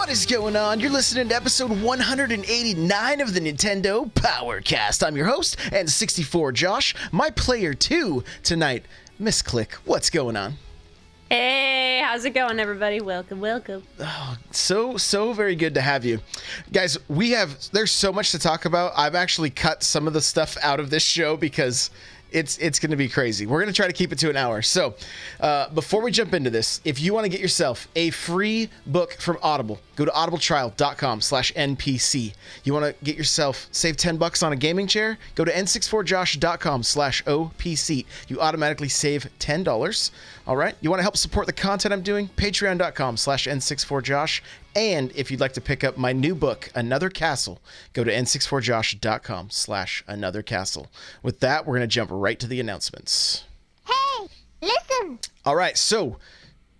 What is going on? You're listening to episode 189 of the Nintendo Powercast. I'm your host, N64 Josh. My player 2 tonight, Miss Click. What's going on? Hey, how's it going, everybody? Welcome. Oh, so very good to have you. Guys, there's so much to talk about. I've actually cut some of the stuff out of this show because it's going to be crazy. We're going to try to keep it to an hour. So before we jump into this, if you want to get yourself a free book from Audible, go to audibletrial.com/NPC. You want to get yourself, save $10 on a gaming chair, go to n64josh.com/OPC. You automatically save $10. All right. You want to help support the content I'm doing? Patreon.com/N64Josh. And if you'd like to pick up my new book, Another Castle, go to n64josh.com/anothercastle. With that, we're going to jump right to the announcements. Hey, listen. All right. So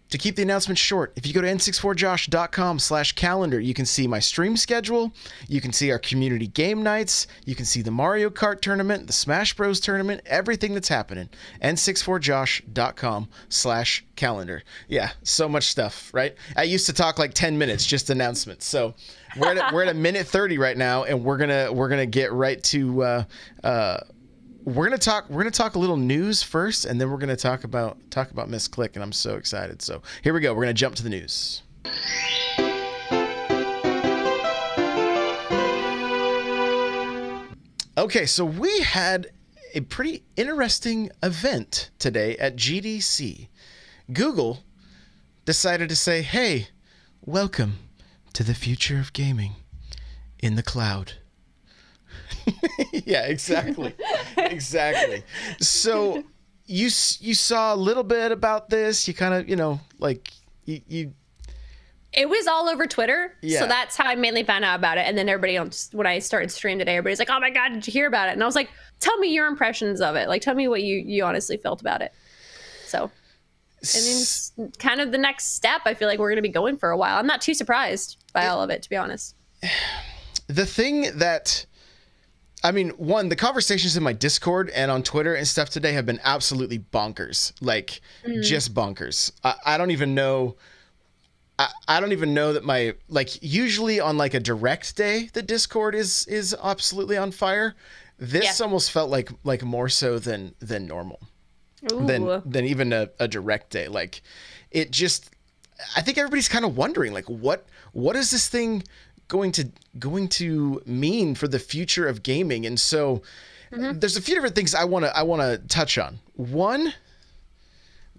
to keep the announcements short, if you go to n64josh.com/calendar, you can see my stream schedule. You can see our community game nights. You can see the Mario Kart tournament, the Smash Bros tournament, everything that's happening. n64josh.com/calendar. Yeah, so much stuff, right? I used to talk like 10 minutes, just announcements. So we're at a minute 30 right now, and we're gonna get right to we're gonna talk a little news first, and then we're gonna talk about Miss Click, and I'm so excited. So here we go. We're gonna jump to the news. Okay, so we had a pretty interesting event today at GDC. Google decided to say, "Hey, welcome to the future of gaming in the cloud." Yeah, exactly. Exactly. So you saw a little bit about this. You kind of, like you. It was all over Twitter, Yeah. so that's how I mainly found out about it. And then everybody when I started stream today, everybody's like, "Oh my god, did you hear about it?" And I was like, "Tell me your impressions of it. Like, tell me what you honestly felt about it." So, I mean, it's kind of the next step. I feel like we're going to be going for a while. I'm not too surprised by all of it, to be honest. The thing that, I mean, one, the conversations in my Discord and on Twitter and stuff today have been absolutely bonkers. Like, just bonkers. I don't even know. I don't even know that usually on like a direct day, the Discord is absolutely on fire. This almost felt like more so than normal. Than even a direct day. Like, it just, I think everybody's kind of wondering, like, what is this thing going to mean for the future of gaming? And so there's a few different things I want to touch on. One,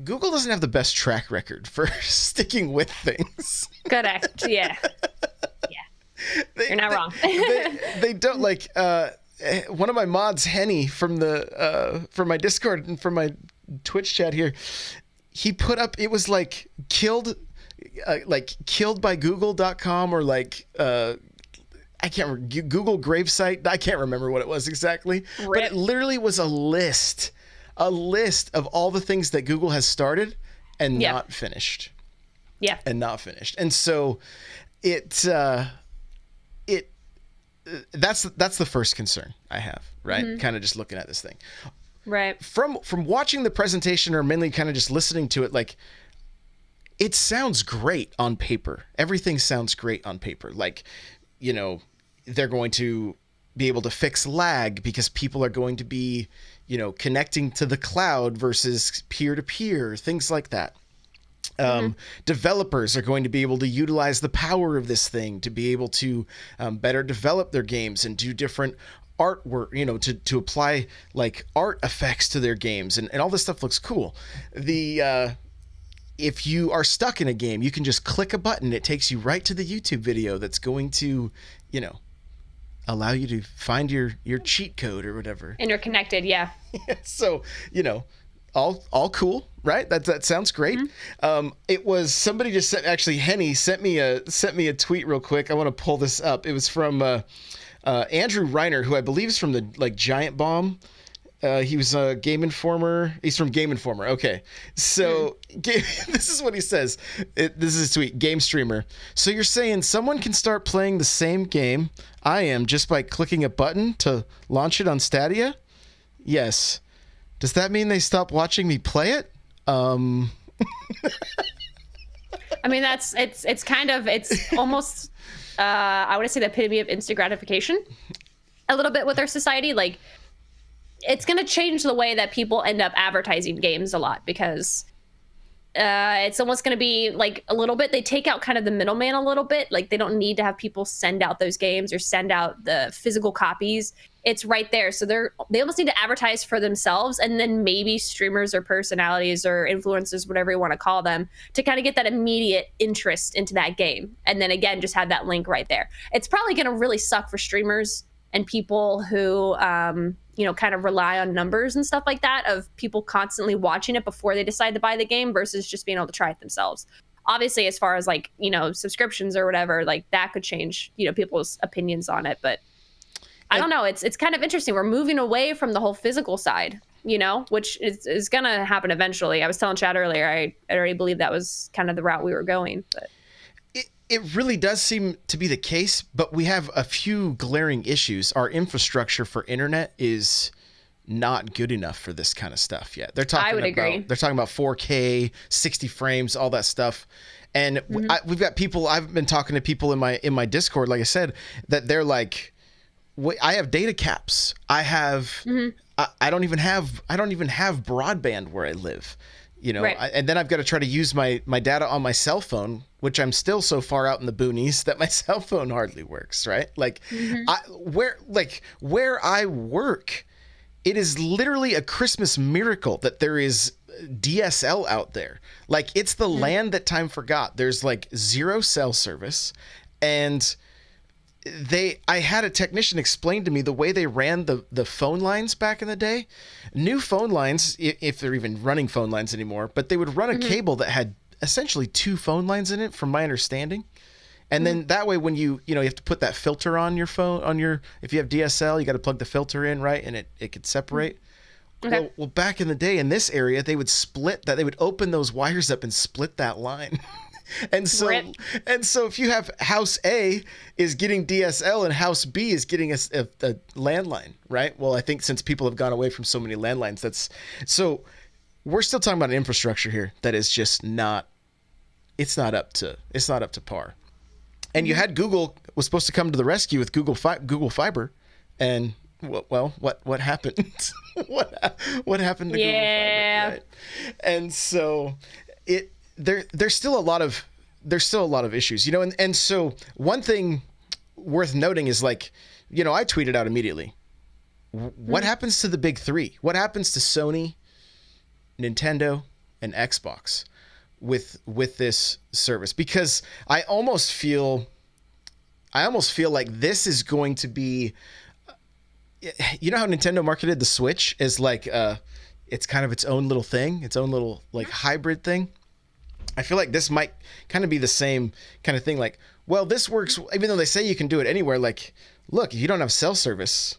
Google doesn't have the best track record for sticking with things. Correct. Yeah. You're not wrong. They don't, like, one of my mods, Henny, from my Discord and from my Twitch chat here, he put up, it was like killed by Google.com, or like I can't remember, Google gravesite. I can't remember what it was exactly. Rip. But it literally was a list of all the things that Google has started and not finished. Yeah. And not finished. And so that's the first concern I have, right? Kind of just looking at this thing. Right. From watching the presentation, or mainly kind of just listening to it, like, it sounds great on paper. Everything sounds great on paper. Like, they're going to be able to fix lag because people are going to be, connecting to the cloud versus peer-to-peer, things like that. Developers are going to be able to utilize the power of this thing to be able to better develop their games and do different artwork, to apply like art effects to their games, and all this stuff looks cool. If you are stuck in a game, you can just click a button. It takes you right to the YouTube video that's going to, allow you to find your cheat code or whatever. And you're connected, yeah. So, all cool, right? That sounds great. It was, somebody just Henny sent me a tweet real quick. I want to pull this up. It was from Andrew Reiner, who I believe is from the Giant Bomb. He was a Game Informer. He's from Game Informer. Okay. So this is what he says. This is his tweet. Game streamer. So you're saying someone can start playing the same game I am just by clicking a button to launch it on Stadia? Yes. Does that mean they stop watching me play it? I I mean, it's almost, I want to say the epitome of instant gratification a little bit with our society. Like, it's going to change the way that people end up advertising games a lot, because it's almost going to be like a little bit, they take out kind of the middleman a little bit. Like, they don't need to have people send out those games or send out the physical copies. It's right there. So they almost need to advertise for themselves, and then maybe streamers or personalities or influencers, whatever you want to call them, to kind of get that immediate interest into that game. And then again, just have that link right there. It's probably going to really suck for streamers and people who, kind of rely on numbers and stuff like that, of people constantly watching it before they decide to buy the game versus just being able to try it themselves. Obviously, as far as like, subscriptions or whatever, like that could change, people's opinions on it. But I don't know. It's kind of interesting. We're moving away from the whole physical side, which is going to happen eventually. I was telling Chad earlier, I already believe that was kind of the route we were going. But it really does seem to be the case, but we have a few glaring issues. Our infrastructure for internet is not good enough for this kind of stuff yet. I would agree. They're talking about 4K, 60 frames, all that stuff. And we've got people, I've been talking to people in my Discord, like I said, that they're like, I have data caps. I have, I don't even have broadband where I live, right. And then I've got to try to use my data on my cell phone, which I'm still so far out in the boonies that my cell phone hardly works. Right. Like where I work, it is literally a Christmas miracle that there is DSL out there. Like, it's the land that time forgot. There's like zero cell service, and I had a technician explain to me the way they ran the phone lines back in the day. New phone lines, if they're even running phone lines anymore, but they would run a cable that had essentially 2 phone lines in it, from my understanding. And then that way, when you have to put that filter on your phone, if you have DSL, you got to plug the filter in, right? And it could separate. Okay. Well, back in the day in this area, they would split that. They would open those wires up and split that line. And so if you have house A is getting DSL and house B is getting a landline, right? Well, I think since people have gone away from so many landlines, so we're still talking about an infrastructure here that is just not up to par. And you had Google was supposed to come to the rescue with Google Fiber, and well, what happened? what happened to Google Fiber? Right? And so there's still a lot of issues, and so one thing worth noting is, like, I tweeted out immediately, what happens to the big 3? What happens to Sony, Nintendo, and Xbox with this service? Because I almost feel like this is going to be, how Nintendo marketed the Switch as like it's kind of its own little thing, its own little like hybrid thing. I feel like this might kind of be the same kind of thing. Like, well, this works, even though they say you can do it anywhere. Like, look, if you don't have cell service,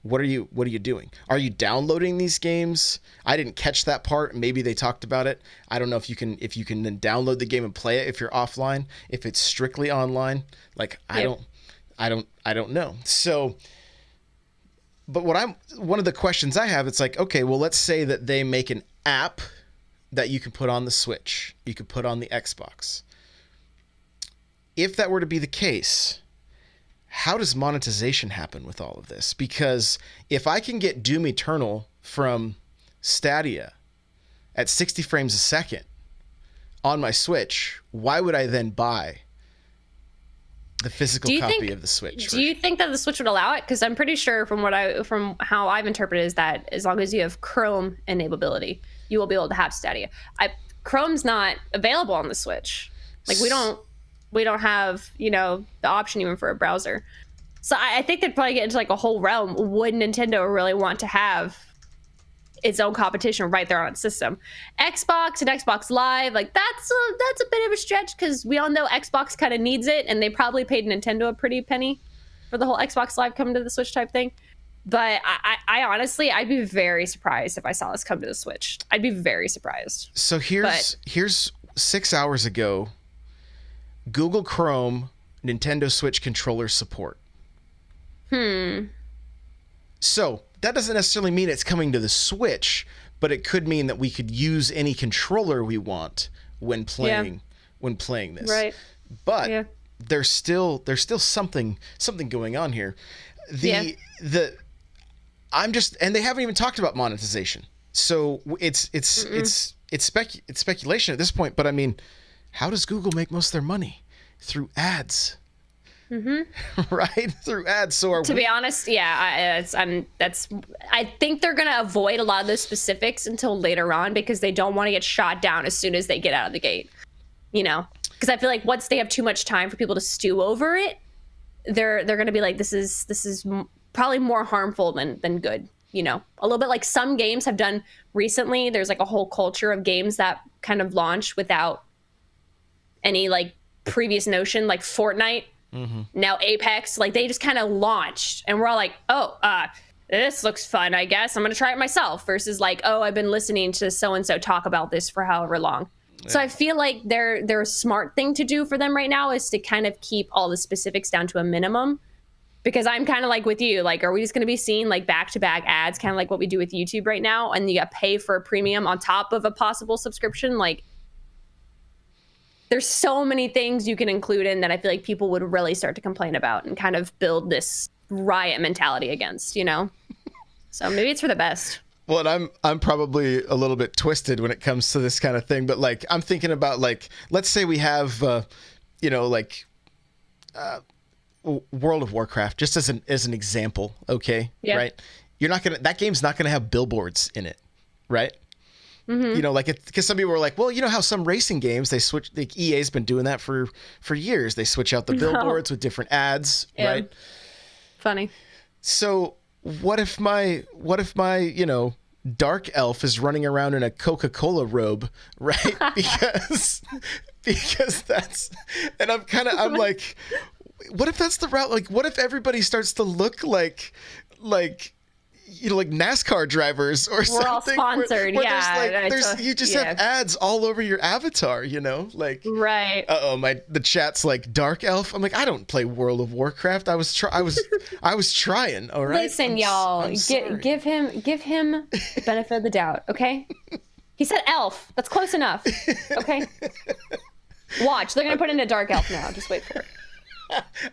what are you doing? Are you downloading these games? I didn't catch that part. Maybe they talked about it. I don't know if you can then download the game and play it if you're offline, if it's strictly online. Like, I don't know. So, but one of the questions I have, it's like, okay, well, let's say that they make an app that you can put on the Switch, you could put on the Xbox. If that were to be the case, how does monetization happen with all of this? Because if I can get Doom Eternal from Stadia at 60 frames a second on my Switch, why would I then buy the physical copy of the Switch? Do you think that the Switch would allow it? Because I'm pretty sure from how I've interpreted is that as long as you have Chrome enableability, you will be able to have Stadia. Chrome's not available on the Switch. Like, we don't have, the option even for a browser. So I think they'd probably get into like a whole realm. Would Nintendo really want to have its own competition right there on its system? Xbox and Xbox Live, like that's a bit of a stretch, because we all know Xbox kind of needs it, and they probably paid Nintendo a pretty penny for the whole Xbox Live coming to the Switch type thing. But I honestly, I'd be very surprised if I saw this come to the Switch. I'd be very surprised. So here's 6 hours ago, Google Chrome, Nintendo Switch controller support. So that doesn't necessarily mean it's coming to the Switch, but it could mean that we could use any controller we want when playing when playing this. Right. But Yeah. there's still something going on here. And they haven't even talked about monetization. So it's speculation at this point, but I mean, how does Google make most of their money? Through ads. Right? Through ads. So to be honest, yeah, I think they're going to avoid a lot of those specifics until later on because they don't want to get shot down as soon as they get out of the gate. You know, because I feel like once they have too much time for people to stew over it, they're going to be like, this is probably more harmful than good. You know, a little bit like some games have done recently. There's like a whole culture of games that kind of launch without any like previous notion, like Fortnite. Now Apex, like they just kind of launched and we're all like, oh, this looks fun, I guess I'm gonna try it myself, versus like, oh, I've been listening to so and so talk about this for however long. So I feel like their smart thing to do for them right now is to kind of keep all the specifics down to a minimum, because I'm kind of like with you, like, are we just going to be seeing like back-to-back ads, kind of like what we do with YouTube right now, and you got to pay for a premium on top of a possible subscription? Like, there's so many things you can include in that I feel like people would really start to complain about and kind of build this riot mentality against, you know? So maybe it's for the best. Well, and I'm probably a little bit twisted when it comes to this kind of thing, but like I'm thinking about like, let's say we have, World of Warcraft, just as an example, okay? Yeah. Right? That game's not gonna have billboards in it, right? You know, like, because some people were like, well, you know how some racing games, they switch, like EA's been doing that for years. They switch out the billboards with different ads, right? Funny. So what if my, you know, dark elf is running around in a Coca-Cola robe, right? Because that's, and I'm like, what if that's the route? Like, what if everybody starts to look like, you know, like NASCAR drivers or something? We're all sponsored, where yeah. You just have ads all over your avatar, you know, like. Right. The chat's like dark elf. I'm like, I don't play World of Warcraft. I was trying. All right. Listen, y'all, give him the benefit of the doubt, okay? He said elf. That's close enough. Okay. Watch, they're gonna put in a dark elf now. Just wait for it.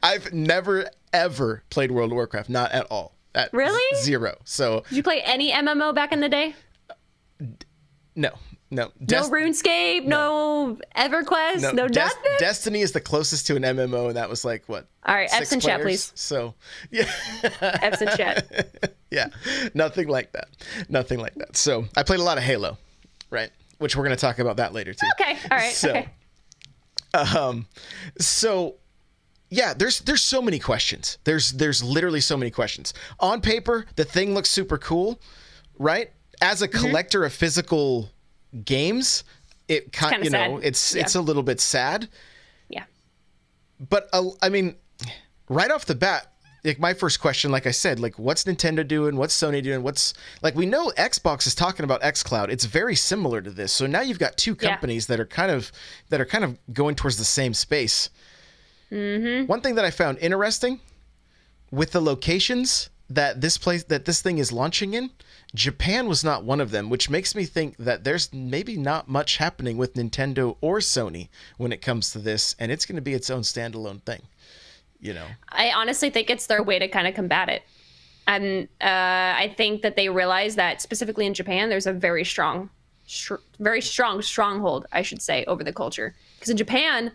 I've never ever played World of Warcraft. Not at all. Really? Zero. So. Did you play any MMO back in the day? No. No RuneScape, no EverQuest, no nothing? Destiny is the closest to an MMO, and that was like, what? All right, F's in chat, please. So, yeah. F's in chat. Yeah, nothing like that. So, I played a lot of Halo, right? Which we're going to talk about that later, too. Okay, all right, so, okay. So, yeah, there's so many questions. There's literally so many questions. On paper, the thing looks super cool, right? As a collector of physical games, it's a little bit sad. Yeah. But I mean, right off the bat, like my first question, like I said, like what's Nintendo doing? What's Sony doing? What's like, we know Xbox is talking about xCloud. It's very similar to this. So now you've got two companies that are kind of going towards the same space. One thing that I found interesting with the locations that this thing is launching in, Japan was not one of them, which makes me think that there's maybe not much happening with Nintendo or Sony when it comes to this, and it's going to be its own standalone thing, you know. I honestly think it's their way to kind of combat it. And I think that they realize that specifically in Japan, there's a very strong stronghold, I should say, over the culture. Because in Japan,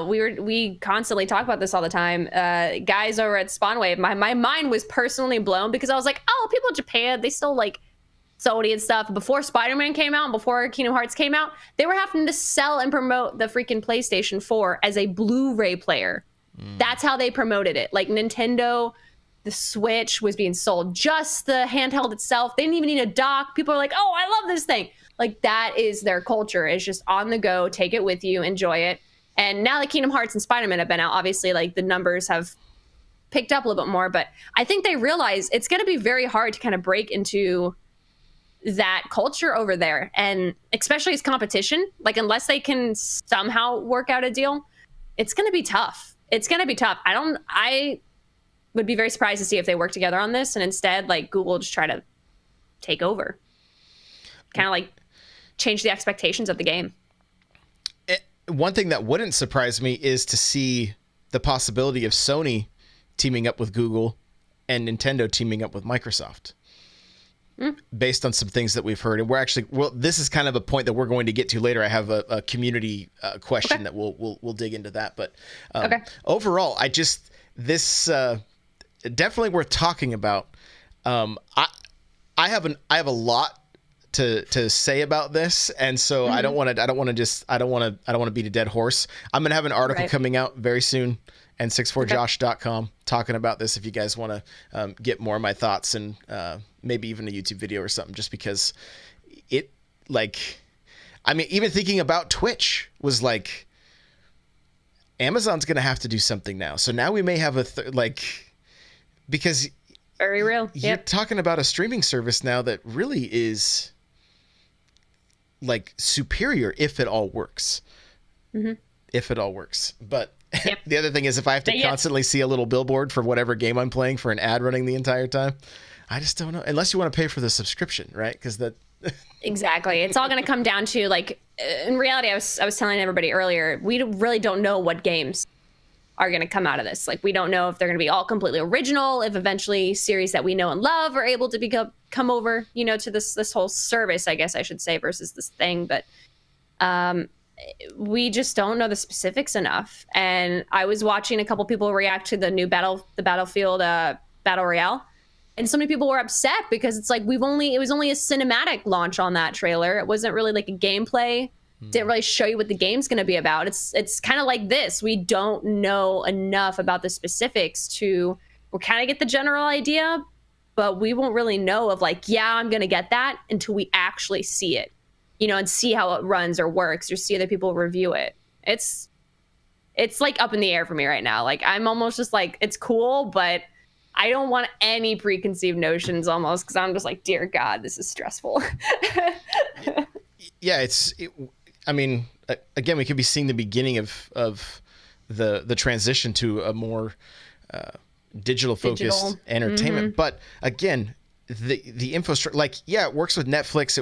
we constantly talk about this all the time. Guys over at Spawnwave, my mind was personally blown because I was like, oh, people in Japan, they still like Sony and stuff. Before Spider-Man came out and before Kingdom Hearts came out, they were having to sell and promote the freaking PlayStation 4 as a Blu-ray player. That's how they promoted it. Like Nintendo, the Switch was being sold, just the handheld itself. They didn't even need a dock. People are like, oh, I love this thing. Like that is their culture. It's just on the go, take it with you, enjoy it. And now that Kingdom Hearts and Spider-Man have been out, obviously, like the numbers have picked up a little bit more. But I think they realize it's going to be very hard to kind of break into that culture over there. And especially as competition, like unless they can somehow work out a deal, it's going to be tough. I would be very surprised to see if they work together on this. And instead, like Google just try to take over, kind of like change the expectations of the game. one thing that wouldn't surprise me is to see the possibility of Sony teaming up with Google and Nintendo teaming up with Microsoft. Based on some things that we've heard. And we're actually, well, this is kind of a point that we're going to get to later. I have a community question that we'll dig into that. But overall, this definitely worth talking about. I have a lot to say about this, and so I don't want to beat a dead horse. I'm gonna have an article coming out very soon, n64josh.com, talking about this. If you guys want to get more of my thoughts, and maybe even a YouTube video or something, just because it, like, I mean, even thinking about Twitch was like, Amazon's gonna have to do something now. So now we may have because very real. You're talking about a streaming service now that really is like superior if it all works. If it all works. But the other thing is, if I have to constantly see a little billboard for whatever game I'm playing for an ad running the entire time, I just don't know. Unless you want to pay for the subscription, right? Because that exactly. It's all going to come down to, like, in reality, I was telling everybody earlier, we really don't know what games are going to come out of this. Like, we don't know if they're going to be all completely original, if eventually series that we know and love are able to come over, you know, to this whole service, I guess I should say, versus this thing. But we just don't know the specifics enough. And I was watching a couple people react to the new Battlefield Battle Royale. And so many people were upset because it's like, it was only a cinematic launch on that trailer. It wasn't really like a gameplay. Didn't really show you what the game's going to be about. It's kind of like this. We don't know enough about the specifics we'll kind of get the general idea, but we won't really know of, like, yeah, I'm going to get that until we actually see it, you know, and see how it runs or works, or see other people review it. It's like up in the air for me right now. Like, I'm almost just like, it's cool, but I don't want any preconceived notions almost, because I'm just like, dear God, this is stressful. Yeah, I mean, again, we could be seeing the beginning of the transition to a more digital focused entertainment. But again, the infrastructure, like, yeah, it works with Netflix,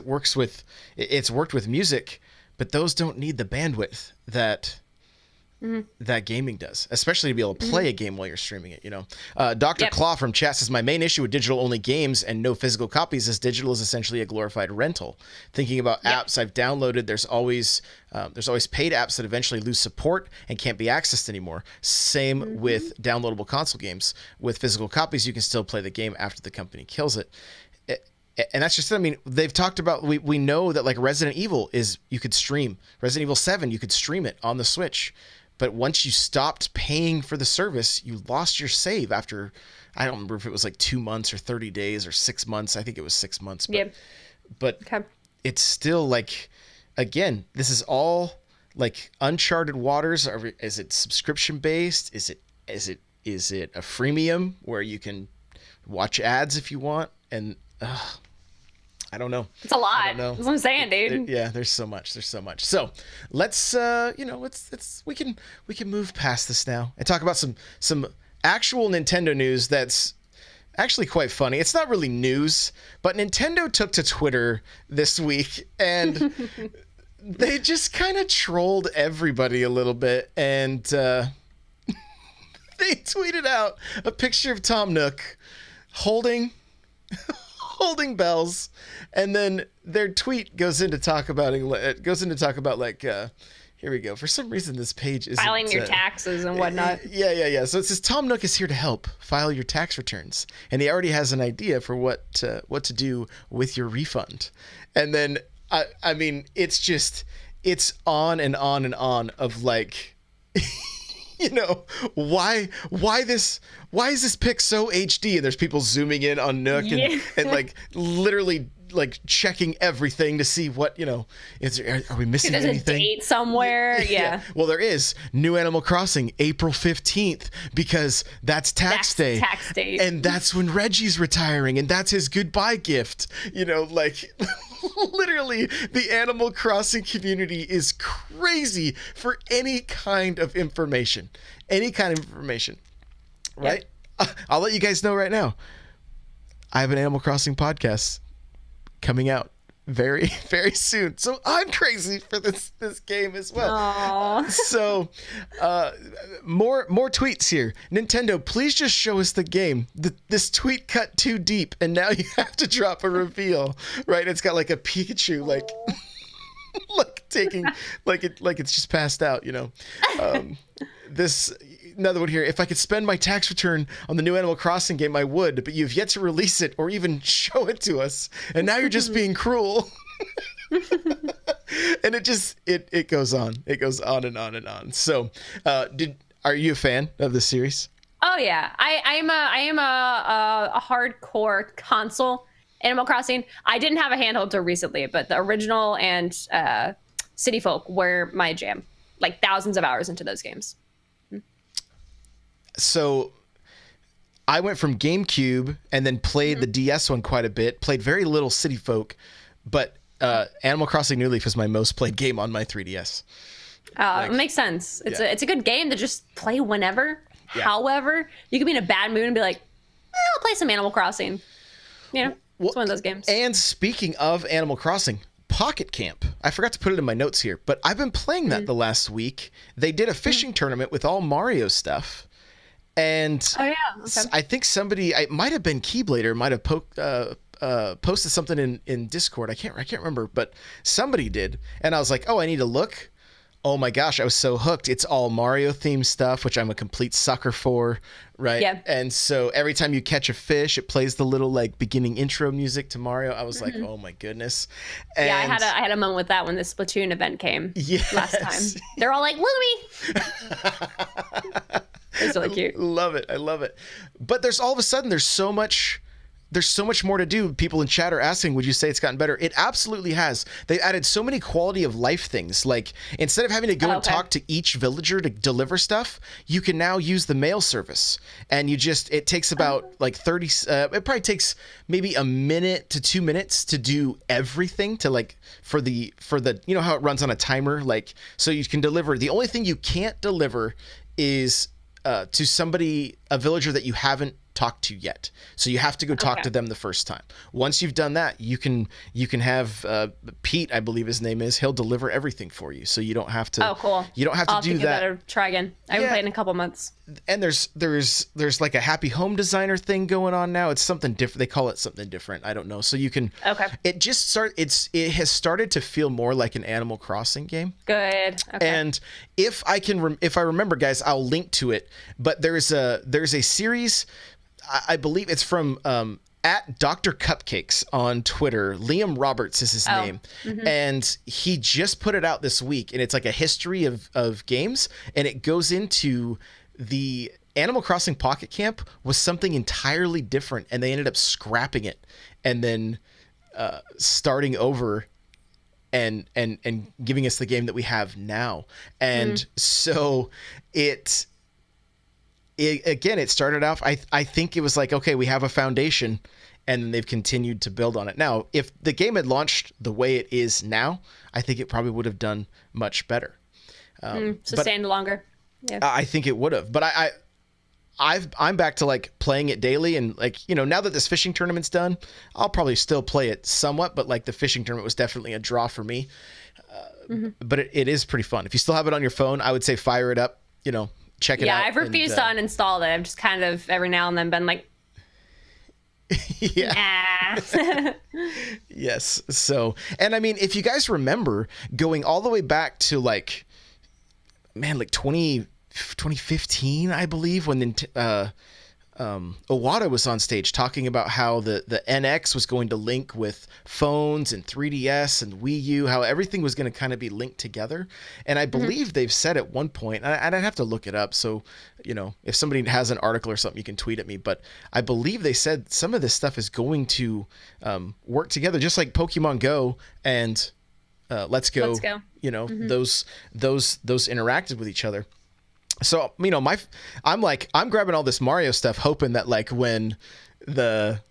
it's worked with music, but those don't need the bandwidth that gaming does, especially to be able to play a game while you're streaming it, you know. Dr. Claw from chat says, my main issue with digital only games and no physical copies is digital is essentially a glorified rental. Thinking about apps I've downloaded, there's always paid apps that eventually lose support and can't be accessed anymore. Same with downloadable console games. With physical copies, you can still play the game after the company kills it. And that's just, I mean, they've talked about, we know that, like, Resident Evil you could stream. Resident Evil 7, you could stream it on the Switch. But once you stopped paying for the service, you lost your save after, I don't remember if it was like 2 months or 30 days or 6 months. I think it was 6 months. But it's still, like, again, this is all like uncharted waters. Is it subscription based? Is it a freemium where you can watch ads if you want? And I don't know. It's a lot. That's what I'm saying, dude. There's so much. So let's, we can move past this now and talk about some actual Nintendo news that's actually quite funny. It's not really news, but Nintendo took to Twitter this week and they just kind of trolled everybody a little bit. And they tweeted out a picture of Tom Nook holding bells, and then their tweet goes into talk about like, here we go. For some reason, this page is filing your taxes and whatnot. Yeah. So it says Tom Nook is here to help file your tax returns, and he already has an idea for what to do with your refund. And then I mean, it's on and on and on of, like, you know, why is this pic so HD? And there's people zooming in on Nook and like literally like checking everything to see what, you know, are we missing anything? There's a date somewhere. Yeah. Well, there is. New Animal Crossing, April 15th, because that's tax day. Tax day. And that's when Reggie's retiring, and that's his goodbye gift. You know, like, literally, the Animal Crossing community is crazy for any kind of information. Right? Yep. I'll let you guys know right now. I have an Animal Crossing podcast coming out very, very soon. So I'm crazy for this game as well. Aww. So more tweets here. Nintendo, please just show us the game. This tweet cut too deep, and now you have to drop a reveal. Right? It's got like a Pikachu like taking it's just passed out, you know. This another one here. If I could spend my tax return on the new Animal Crossing game, I would, but you've yet to release it or even show it to us, and now you're just being cruel. And it goes on. It goes on and on and on. So, are you a fan of this series? Oh yeah, I am a hardcore console Animal Crossing. I didn't have a handheld until recently, but the original and City Folk were my jam. Like thousands of hours into those games. So I went from GameCube and then played the DS one quite a bit, played very little City Folk, but Animal Crossing New Leaf is my most played game on my 3DS. It makes sense. It's a good game to just play whenever. Yeah. However, you could be in a bad mood and be like, I'll play some Animal Crossing. You know, it's one of those games. And speaking of Animal Crossing, Pocket Camp. I forgot to put it in my notes here, but I've been playing that the last week. They did a fishing tournament with all Mario stuff. And I think somebody, it might have been Keyblader, might have posted something in Discord. I can't remember, but somebody did. And I was like, oh, I need to look. Oh my gosh, I was so hooked. It's all Mario themed stuff, which I'm a complete sucker for, right? Yeah. And so every time you catch a fish, it plays the little like beginning intro music to Mario. I was like, oh my goodness. And yeah, I had a moment with that when the Splatoon event came last time. They're all like, Louie! It's really cute. Love it. I love it. But there's all of a sudden, there's so much more to do. People in chat are asking, would you say it's gotten better? It absolutely has. They added so many quality of life things. Like instead of having to go and talk to each villager to deliver stuff, you can now use the mail service. And it takes about like 30, it probably takes maybe a minute to 2 minutes to do everything to like for the, you know how it runs on a timer? Like, so you can deliver. The only thing you can't deliver is to somebody, a villager that you haven't talked to yet. So you have to go talk to them the first time. Once you've done that, you can have Pete, I believe his name is. He'll deliver everything for you. So you don't have to. Oh, cool. You don't have to do that. I'll try again. I haven't played in a couple months. And there's like a happy home designer thing going on now. It's something different. They call it something different. I don't know. So you can. Okay. It has started to feel more like an Animal Crossing game. Good. Okay. And if I remember, guys, I'll link to it. But there's a series. I believe it's from at Dr. Cupcakes on Twitter. Liam Roberts is his name. Mm-hmm. And he just put it out this week. And it's like a history of games. And it goes into the Animal Crossing Pocket Camp was something entirely different. And they ended up scrapping it and then starting over and giving us the game that we have now. And so it started off, I think it was like, okay, we have a foundation, and then they've continued to build on it. Now, if the game had launched the way it is now, I think it probably would have done much better. Sustained longer. Yeah. I think it would have. But I'm back to like playing it daily, and like, you know, now that this fishing tournament's done, I'll probably still play it somewhat, but like the fishing tournament was definitely a draw for me. But it is pretty fun. If you still have it on your phone, I would say fire it up, you know, check it out. Yeah, I've refused to uninstall it. I've just kind of every now and then been like, nah. Yes. So, and I mean, if you guys remember going all the way back to like 2015, I believe, when Iwata was on stage talking about how the NX was going to link with phones and 3DS and Wii U, how everything was going to kind of be linked together. And I believe they've said at one point, and I'd have to look it up. So, you know, if somebody has an article or something, you can tweet at me. But I believe they said some of this stuff is going to work together, just like Pokemon Go and Let's Go. You know, those interacted with each other. So, you know, I'm grabbing all this Mario stuff, hoping that like when the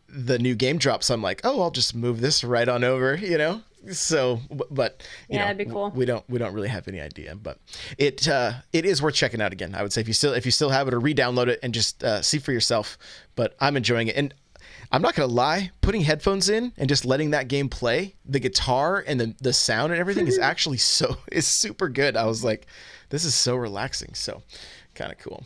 new game drops, I'm like, oh, I'll just move this right on over, you know? So, but you know, that'd be cool. We don't really have any idea, but it is worth checking out again. I would say if you still have it, or re-download it and just see for yourself. But I'm enjoying it, and I'm not gonna lie, putting headphones in and just letting that game play, the guitar and the sound and everything is actually is super good. I was like, this is so relaxing. So kind of cool.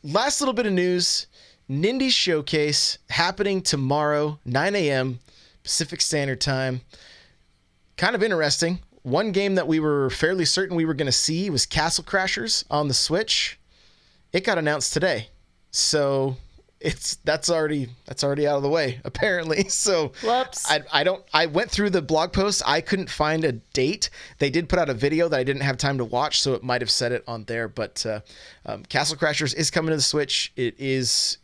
Last little bit of news, Nindy Showcase happening tomorrow, 9 a.m. Pacific Standard Time. Kind of interesting. One game that we were fairly certain we were going to see was Castle Crashers on the Switch. It got announced today. So that's already out of the way, apparently. So whoops. I went through the blog post. I couldn't find a date. They did put out a video that I didn't have time to watch, so it might have said it on there. But Castle Crashers is coming to the Switch. It is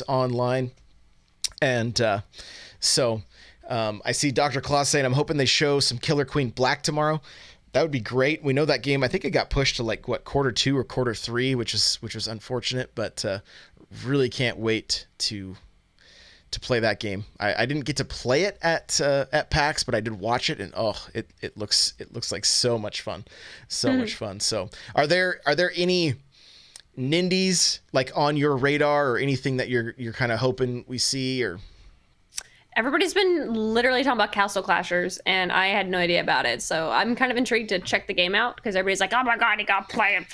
online, and so I see Dr. Claus saying, I'm hoping they show some Killer Queen Black tomorrow. That would be great. We know that game, I think it got pushed to like Q2 or Q3, which was unfortunate, but really can't wait to play that game. I didn't get to play it at PAX, but I did watch it, and it looks like so much fun. Much fun. So are there any Nindies like on your radar, or anything that you're kind of hoping we see? Or everybody's been literally talking about Castle Clashers, and I had no idea about it. So I'm kind of intrigued to check the game out, because everybody's like, oh my God, you gotta play it.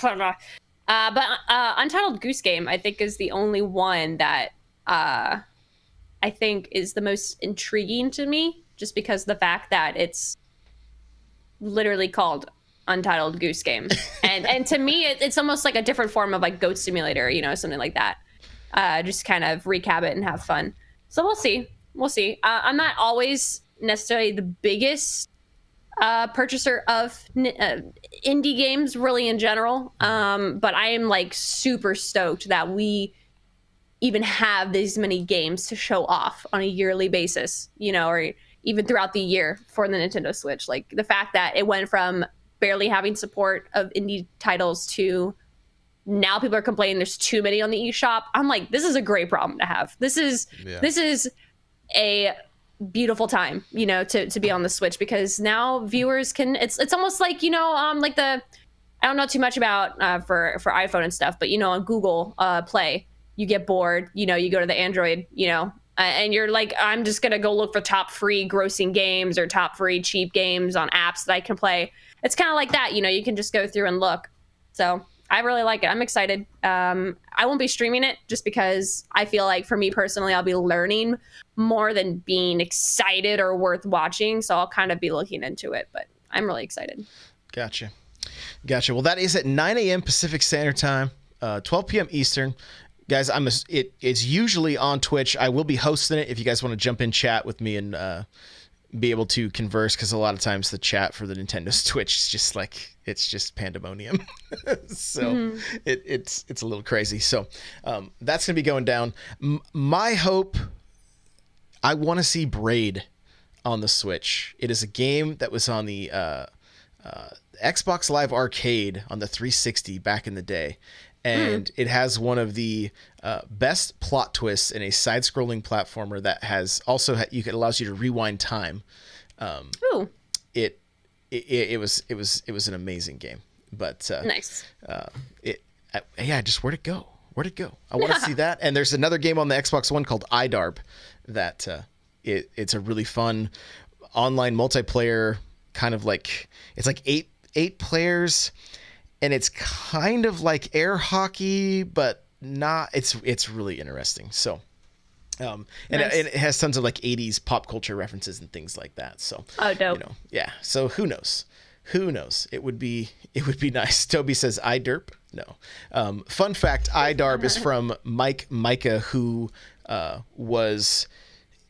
But Untitled Goose Game, I think, is the only one that I think is the most intriguing to me, just because of the fact that it's literally called Untitled Goose Game. And to me, it's almost like a different form of like Goat Simulator, something like that. Just kind of recap it and have fun. So we'll see. I'm not always necessarily the biggest purchaser of indie games, really, in general. But I am like super stoked that we even have these many games to show off on a yearly basis, or even throughout the year for the Nintendo Switch. Like the fact that it went from barely having support of indie titles to now people are complaining there's too many on the eShop. I'm like, this is a great problem to have. This is a beautiful time, to be on the Switch, because now viewers can, it's almost like, like I don't know too much about for iPhone and stuff, but on Google Play, you get bored, you go to the Android, and you're like, I'm just gonna go look for top free grossing games or top free cheap games on apps that I can play. It's kind of like that, you can just go through and look. So I really like it. I'm excited. I won't be streaming it just because I feel like, for me personally, I'll be learning more than being excited or worth watching. So I'll kind of be looking into it, but I'm really excited. Gotcha. Well, that is at 9 a.m. Pacific Standard Time, 12 p.m. Eastern. Guys, it's usually on Twitch. I will be hosting it if you guys want to jump in chat with me and be able to converse, because a lot of times the chat for the Nintendo's Twitch is just like, it's just pandemonium. So it's a little crazy. So that's gonna be going down. My hope, I want to see Braid on the Switch. It is a game that was on the Xbox Live Arcade on the 360 back in the day, and it has one of the best plot twists in a side-scrolling platformer that has also it allows you to rewind time. It was an amazing game, but nice. Just where'd it go? I want to see that. And there's another game on the Xbox One called iDarb that it's a really fun online multiplayer, kind of like, it's like eight players, and it's kind of like air hockey, but not. It's really interesting. So. And it has tons of like 80s pop culture references and things like that. So, dope. Yeah. So who knows? It would be nice. Toby says iDerp. No. Fun fact: iDarb is from Mike Micah, who was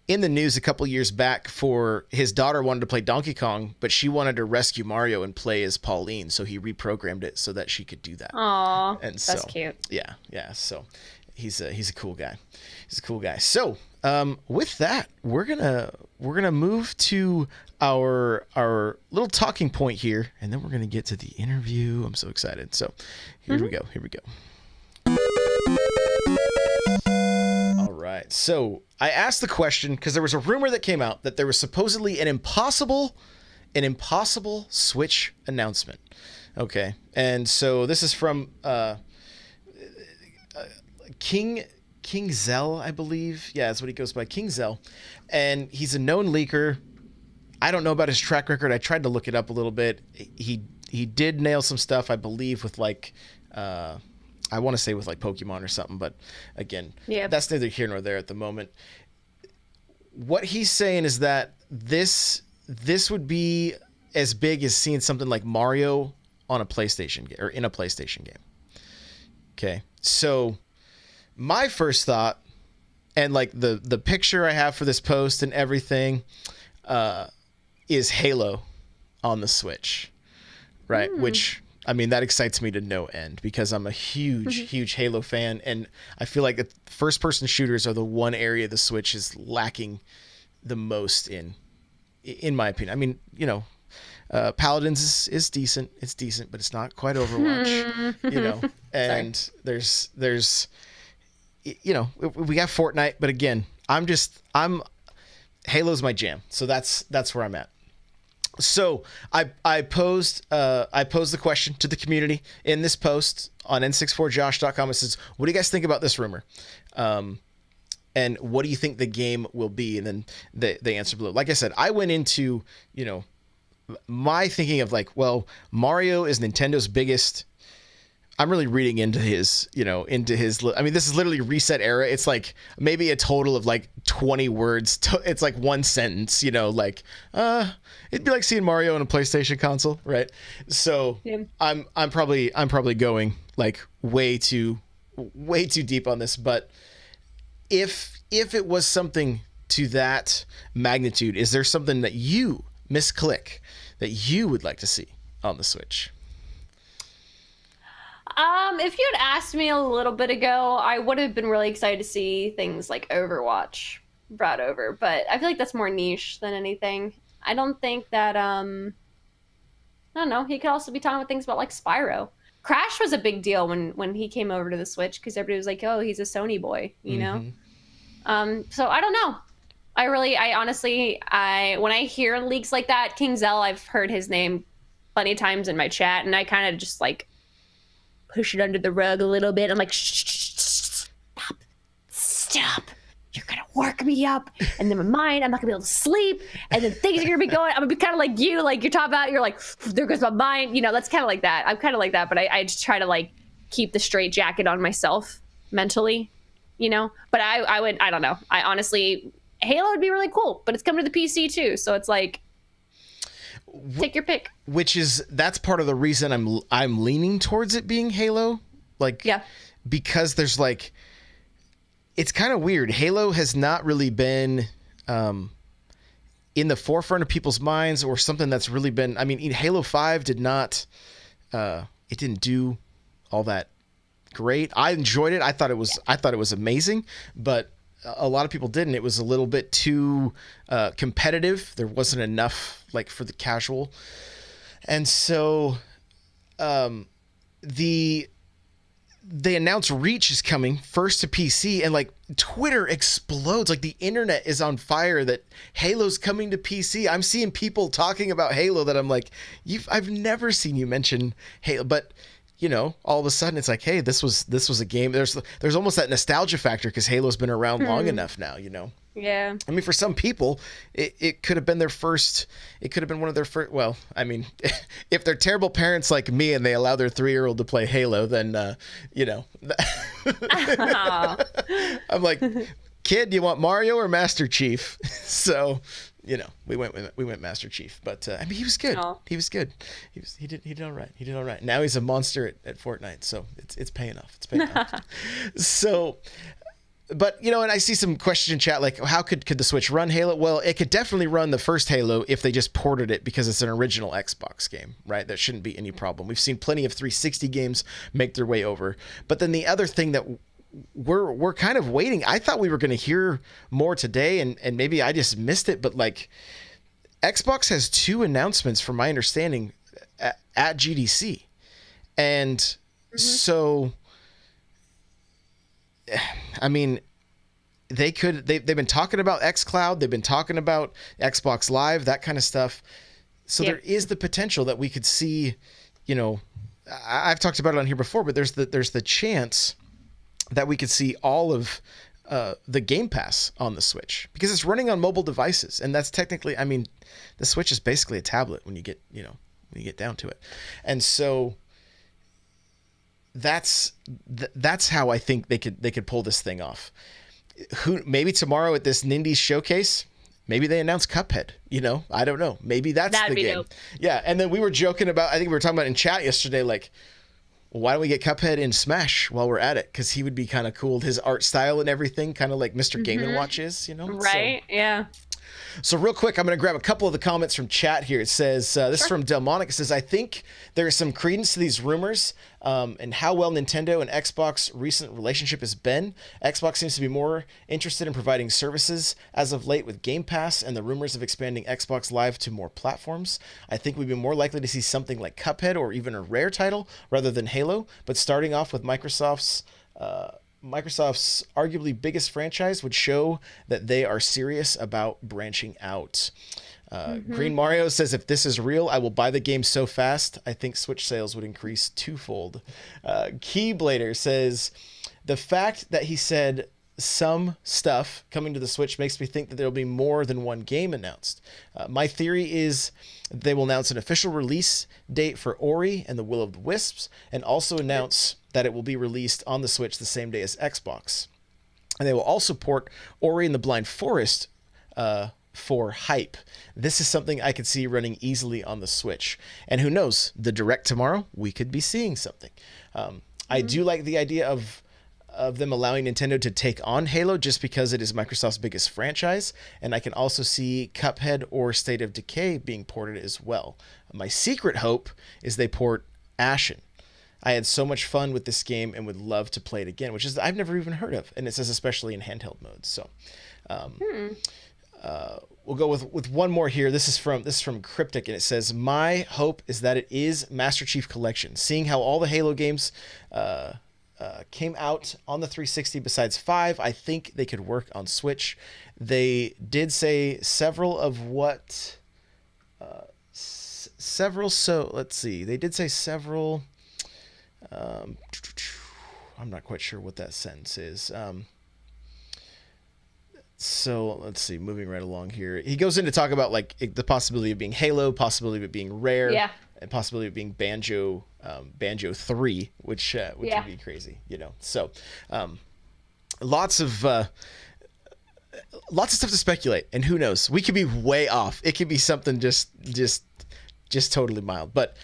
in the news a couple years back for his daughter wanted to play Donkey Kong, but she wanted to rescue Mario and play as Pauline, so he reprogrammed it so that she could do that. Aww, and that's cute. Yeah. So he's a cool guy. So with that, we're gonna move to our little talking point here, and then we're gonna get to the interview. I'm so excited. So here we go. All right. So I asked the question because there was a rumor that came out that there was supposedly an impossible Switch announcement. Okay. And so this is from King King Zell, I believe. Yeah, that's what he goes by, King Zell. And he's a known leaker. I don't know about his track record. I tried to look it up a little bit. He did nail some stuff, I believe, with like I want to say with like Pokemon or something, but again, that's neither here nor there at the moment. What he's saying is that this would be as big as seeing something like Mario on a PlayStation game, or in a PlayStation game. Okay, so my first thought, and like the picture I have for this post and everything, is Halo on the Switch, right? Which, I mean, that excites me to no end because I'm a huge Halo fan, and I feel like first-person shooters are the one area the Switch is lacking the most in my opinion. I mean, you know, Paladins is decent. It's decent, but it's not quite Overwatch, you know. And there's, you know, we got Fortnite, but again, Halo's my jam. So that's where I'm at. So I posed the question to the community in this post on n64josh.com. It says, what do you guys think about this rumor? And what do you think the game will be? And then they answer below. Like I said, I went into, you know, my thinking of like, well, Mario is Nintendo's biggest. I'm really reading into his, I mean, this is literally Reset Era. It's like maybe a total of like 20 words. It's like one sentence, you know, like, it'd be like seeing Mario on a PlayStation console. Right. So I'm probably going like way too deep on this, but if it was something to that magnitude, is there something that you, Miss Click, that you would like to see on the Switch? If you had asked me a little bit ago, I would have been really excited to see things like Overwatch brought over, but I feel like that's more niche than anything. I don't think that, I don't know, he could also be talking about things about like Spyro. Crash was a big deal when he came over to the Switch because everybody was like, oh, he's a Sony boy, you know? So I don't know. I honestly, when I hear leaks like that, King Zell, I've heard his name plenty of times in my chat, and I kind of just like push it under the rug a little bit. I'm like, shh, stop. You're going to work me up. And then my mind, I'm not going to be able to sleep. And then things are going to be going, I'm going to be kind of like you, like you're talking about, you're like, there goes my mind. You know, that's kind of like that. I'm kind of like that, but I just try to like keep the straight jacket on myself mentally, you know? But I don't know. I honestly, Halo would be really cool, but it's coming to the PC too. So it's like, take your pick. That's part of the reason I'm leaning towards it being Halo. Like, yeah, because there's like, it's kind of weird. Halo has not really been in the forefront of people's minds, or something that's really been, I mean, Halo 5 did not, it didn't do all that great. I enjoyed it. I thought it was amazing, but a lot of people didn't. It was a little bit too competitive. There wasn't enough like for the casual. And so they announced Reach is coming first to PC, and like Twitter explodes. Like the internet is on fire that Halo's coming to PC. I'm seeing people talking about Halo that I'm like, I've never seen you mention Halo, but you know, all of a sudden it's like, hey, this was a game. There's almost that nostalgia factor because Halo's been around long enough now, you know. Yeah. I mean, for some people, it could have been their first. It could have been one of their first. Well, I mean, if they're terrible parents like me and they allow their 3-year-old to play Halo, then you know, I'm like, kid, do you want Mario or Master Chief? So, you know, we went Master Chief, but I mean, he was good. Aww. He was good. He did all right. He did all right. Now he's a monster at Fortnite, so it's paying off. It's paying off. So. But, you know, and I see some questions in chat like, how could the Switch run Halo? Well, it could definitely run the first Halo if they just ported it because it's an original Xbox game, right? That shouldn't be any problem. We've seen plenty of 360 games make their way over. But then the other thing that we're kind of waiting, I thought we were going to hear more today, and maybe I just missed it, but like Xbox has 2 announcements from my understanding at GDC. And so... I mean, they've been talking about xCloud, they've been talking about Xbox Live, that kind of stuff. So there is the potential that we could see, you know, I've talked about it on here before, but there's the chance that we could see all of the Game Pass on the Switch, because it's running on mobile devices, and that's technically, I mean, the Switch is basically a tablet when you get down to it, and so that's how I think they could pull this thing off. Maybe tomorrow at this Nindies showcase, maybe they announce Cuphead. I don't know. Maybe that'd the game. Dope. Yeah, and then we were joking about. I think we were talking about in chat yesterday, like, why don't we get Cuphead in Smash while we're at it? Because he would be kind of cool. His art style and everything, kind of like Mr. Game & Watch is, Right, so, yeah. So real quick, I'm going to grab a couple of the comments from chat here. It says, this is from Delmonic. It says, I think there is some credence to these rumors and how well Nintendo and Xbox recent relationship has been. Xbox seems to be more interested in providing services as of late with Game Pass and the rumors of expanding Xbox Live to more platforms. I think we'd be more likely to see something like Cuphead or even a Rare title rather than Halo, but starting off with Microsoft's arguably biggest franchise would show that they are serious about branching out. Green Mario says, if this is real, I will buy the game so fast. I think Switch sales would increase twofold. Keyblader says, the fact that he said some stuff coming to the Switch makes me think that there'll be more than one game announced. My theory is they will announce an official release date for Ori and the Will of the Wisps, and also announce that it will be released on the Switch the same day as Xbox. And they will also port Ori and the Blind Forest for hype. This is something I could see running easily on the Switch. And who knows, the Direct tomorrow, we could be seeing something. I do like the idea of them allowing Nintendo to take on Halo just because it is Microsoft's biggest franchise. And I can also see Cuphead or State of Decay being ported as well. My secret hope is they port Ashen. I had so much fun with this game and would love to play it again, which is I've never even heard of. And it says especially in handheld mode. So we'll go with one more here. This is from Cryptic, and it says, my hope is that it is Master Chief Collection. Seeing how all the Halo games came out on the 360 besides 5, I think they could work on Switch. They did say several of what so let's see, they did say several. I'm not quite sure what that sentence is. So let's see, moving right along here. He goes in to talk about like the possibility of being Halo, possibility of it being Rare, and possibility of being Banjo 3, which would be crazy, So lots of stuff to speculate, and who knows? We could be way off. It could be something just totally mild, but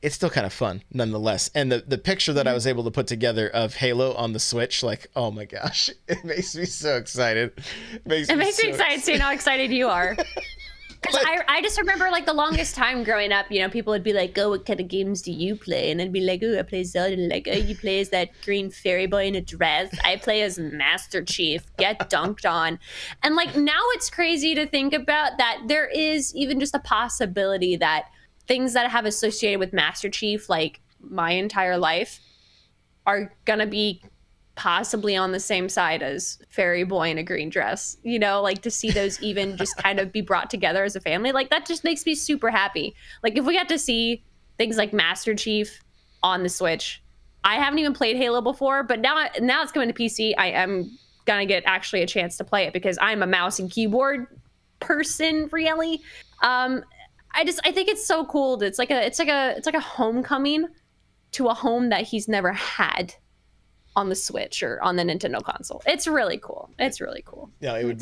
it's still kind of fun nonetheless. And the picture that I was able to put together of Halo on the Switch, like, oh my gosh, it makes me so excited. It makes me excited seeing how excited you are. Because I just remember, like, the longest time growing up, people would be like, oh, what kind of games do you play? And I'd be like, oh, I play Zelda. And like, oh, you play as that green fairy boy in a dress. I play as Master Chief. Get dunked on. And, like, now it's crazy to think about that there is even just a possibility that things that I have associated with Master Chief, like, my entire life, are going to be possibly on the same side as fairy boy in a green dress, like to see those even just kind of be brought together as a family, like that just makes me super happy. Like if we got to see things like Master Chief on the Switch. I haven't even played Halo before, but now it's coming to PC. I am gonna get actually a chance to play it because I'm a mouse and keyboard person, really. I think it's so cool. It's like a homecoming to a home that he's never had on the Switch or on the Nintendo console. It's really cool. Yeah, it would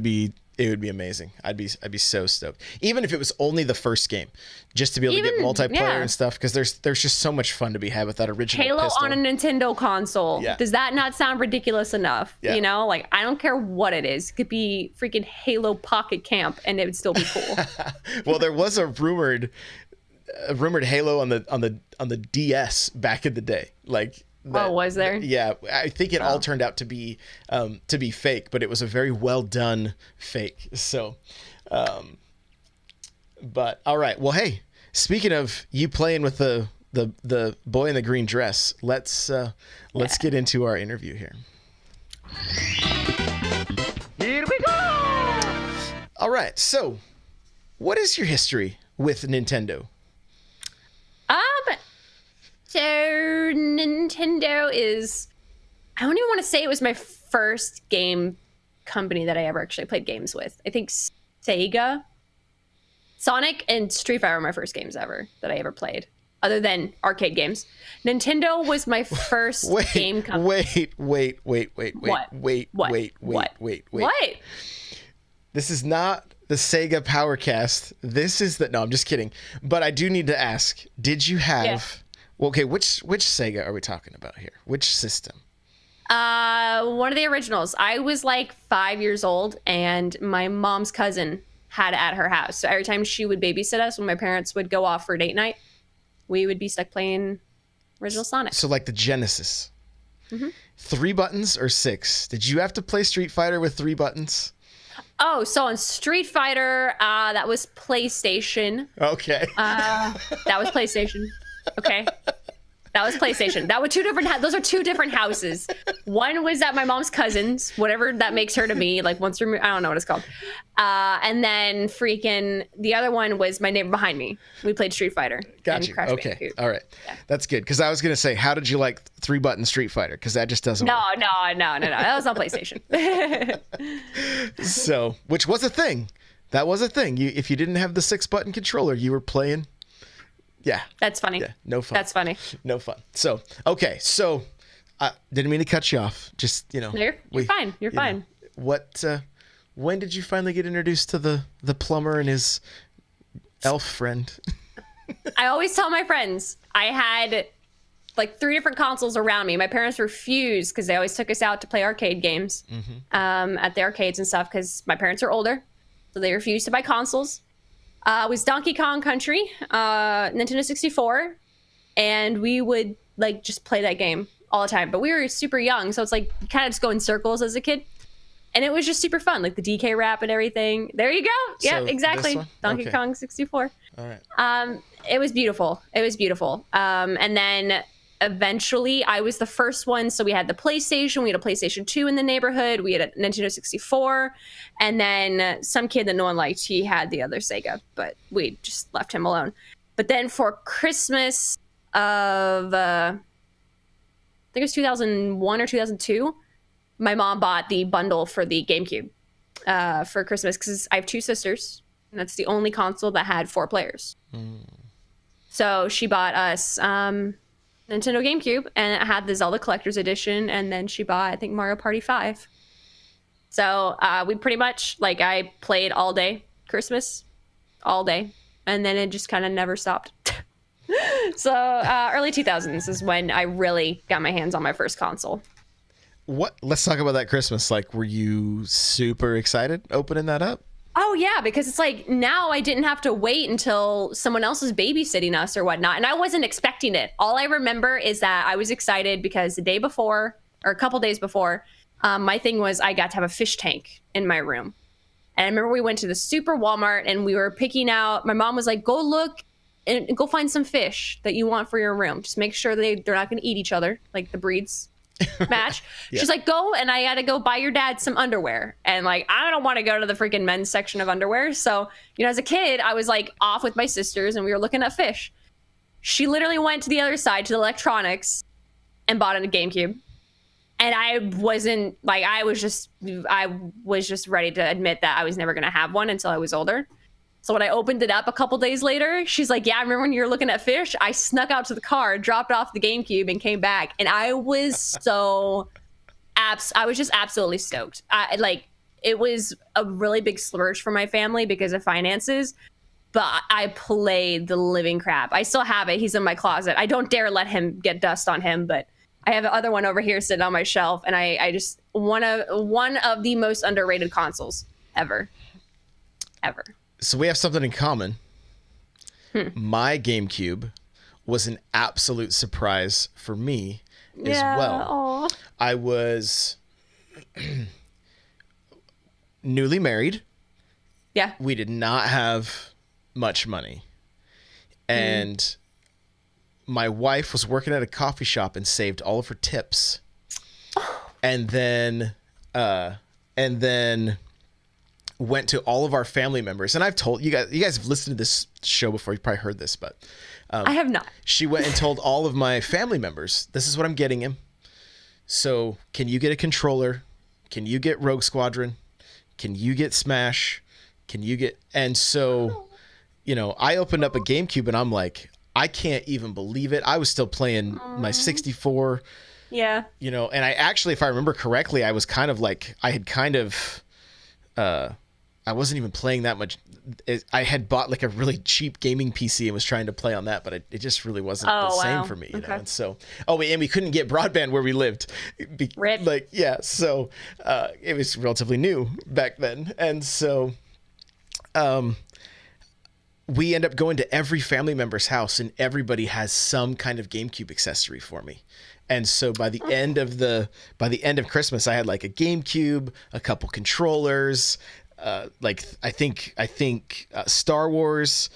be amazing. I'd be so stoked. Even if it was only the first game, just to be able to get multiplayer and stuff, because there's just so much fun to be had with that original Halo pistol. on a Nintendo console. Yeah. Does that not sound ridiculous enough? Yeah. Like I don't care what it is. It could be freaking Halo Pocket Camp and it would still be cool. Well, there was a rumored Halo on the DS back in the day. Like was there? Yeah, I think it all turned out to be fake, but it was a very well done fake. So, but all right. Well, hey, speaking of you playing with the boy in the green dress, let's get into our interview here. Here we go! All right. So, what is your history with Nintendo? So Nintendo is I don't even want to say it was my first game company that I ever actually played games with. I think Sega, Sonic, and Street Fighter were my first games ever that I ever played, other than arcade games. Nintendo was my first game company. Wait. What? Wait. This is not the Sega Powercast. This is no, I'm just kidding. But I do need to ask, did you have... Yeah. Well, okay, which Sega are we talking about here? Which system? One of the originals. I was like 5 years old, and my mom's cousin had it at her house. So every time she would babysit us when my parents would go off for date night, we would be stuck playing original Sonic. So like the Genesis. Mm-hmm. 3 buttons or 6? Did you have to play Street Fighter with 3 buttons? Oh, so on Street Fighter, that was PlayStation. Okay. That was PlayStation. Okay. That was PlayStation. That were those are 2 different houses. One was at my mom's cousin's, whatever that makes her to me, like once removed, I don't know what it's called. And then freaking the other one was my neighbor behind me. We played Street Fighter. Gotcha. Okay. All right. Yeah. That's good. Because I was going to say, how did you like 3-button Street Fighter? Because that just doesn't work. No. That was on PlayStation. So, which was a thing. That was a thing. If you didn't have the 6-button controller, you were playing. Yeah. That's funny. Yeah, no fun. That's funny. No fun. So, okay. So, didn't mean to cut you off. Just, No, you're fine. You're fine. What, when did you finally get introduced to the plumber and his elf friend? I always tell my friends I had like 3 different consoles around me. My parents refused because they always took us out to play arcade games at the arcades and stuff because my parents are older. So they refused to buy consoles. It was Donkey Kong Country, Nintendo 64, and we would like just play that game all the time. But we were super young, so it's like you kind of just go in circles as a kid. And it was just super fun, like the DK rap and everything. There you go. Yeah, exactly. Donkey Kong 64. All right. It was beautiful. And then eventually I was the first one. So we had the PlayStation. We had a PlayStation 2 in the neighborhood. We had a Nintendo 64. And then some kid that no one liked, he had the other Sega, but we just left him alone. But then for Christmas of, I think it was 2001 or 2002, my mom bought the bundle for the GameCube for Christmas because I have 2 sisters, and that's the only console that had 4 players. So she bought us Nintendo GameCube, and it had the Zelda Collector's Edition, and then she bought, I think, Mario Party 5. So we pretty much, like, I played all day Christmas, all day, and then it just kind of never stopped. So early 2000s is when I really got my hands on my first console. Let's talk about that Christmas. Like, were you super excited opening that up? Oh, yeah, because it's like now I didn't have to wait until someone else was babysitting us or whatnot. And I wasn't expecting it. All I remember is that I was excited because the day before or a couple days before, my thing was I got to have a fish tank in my room. And I remember we went to the super Walmart and we were picking out. My mom was like, go look and go find some fish that you want for your room. Just make sure they're not going to eat each other, like the breeds match. Yeah. She's like, go, and I gotta go buy your dad some underwear. And like, I don't want to go to the freaking men's section of underwear. So, as a kid, I was like off with my sisters and we were looking at fish. She literally went to the other side to the electronics and bought a GameCube. And I wasn't like, I was just ready to admit that I was never gonna have one until I was older. So when I opened it up a couple days later, she's like, yeah, I remember when you were looking at fish? I snuck out to the car, dropped off the GameCube, and came back. And I was I was just absolutely stoked. It was a really big splurge for my family because of finances, but I played the living crap. I still have it. He's in my closet. I don't dare let him get dust on him, but I have the other one over here sitting on my shelf. And I just, one of the most underrated consoles ever. So we have something in common. My GameCube was an absolute surprise for me as well. Aw. I was newly married. Yeah. We did not have much money. And my wife was working at a coffee shop and saved all of her tips. And then went to all of our family members. And I've told you guys have listened to this show before. You've probably heard this, but I have not. She went and told all of my family members, this is what I'm getting him. so can you get a controller? Can you get Rogue Squadron? Can you get Smash? Can you get, and so, I opened up a GameCube and I'm like, I can't even believe it. I was still playing my 64. Yeah. And I actually, if I remember correctly, I was kind of like, I wasn't even playing that much. I had bought like a really cheap gaming PC and was trying to play on that, but it just really wasn't the same for me, know? And so, and we couldn't get broadband where we lived. Rip. Like, yeah. So, it was relatively new back then. And so, we end up going to every family member's house and everybody has some kind of GameCube accessory for me. And so by the end of Christmas, I had like a GameCube, a couple controllers, I think Star Wars,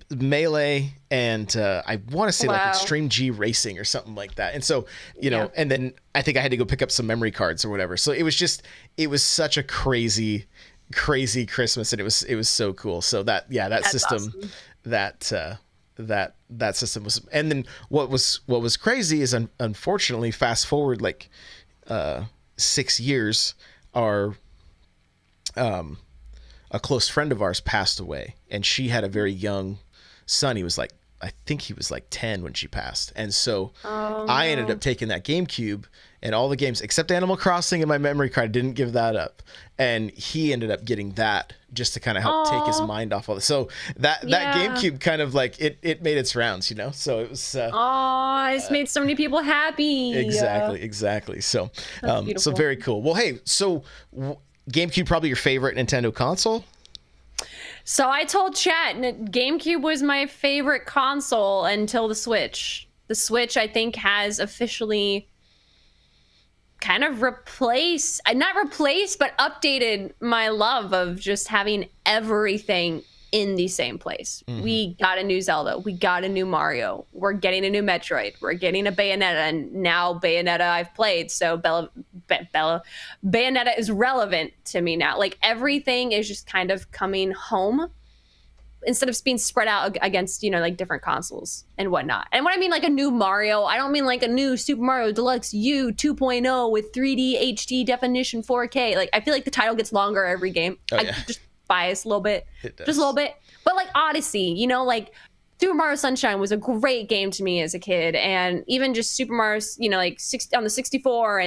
Melee, and I want to say like Extreme G Racing or something like that. And so, and then I think I had to go pick up some memory cards or whatever. So it was such a crazy Christmas, and it was so cool. So that That's system, awesome. that system was, and then what was crazy is unfortunately fast forward like 6 years, a close friend of ours passed away, and she had a very young son. I think he was like 10 when she passed. And so I ended up taking that GameCube and all the games except Animal Crossing and my memory card, didn't give that up. And he ended up getting that just to kind of help take his mind off all this. So that GameCube kind of like it made its rounds, So it was it's made so many people happy. Exactly. So so very cool. Well, hey, so GameCube probably your favorite Nintendo console? So I told chat, GameCube was my favorite console until the Switch. The Switch, I think, has officially kind of not replaced, but updated my love of just having everything in the same place. Mm-hmm. We got a new Zelda. We got a new Mario. We're getting a new Metroid. We're getting a Bayonetta, and now Bayonetta I've played, so Bayonetta is relevant to me now. Like, everything is just kind of coming home instead of being spread out against, like different consoles and whatnot. And when I mean like a new Mario, I don't mean like a new Super Mario Deluxe U 2.0 with 3D HD definition 4K. Like, I feel like the title gets longer every game. I just bias a little bit, just a little bit. But like Odyssey, like Super Mario Sunshine was a great game to me as a kid, and even just Super Mario, like on the 64,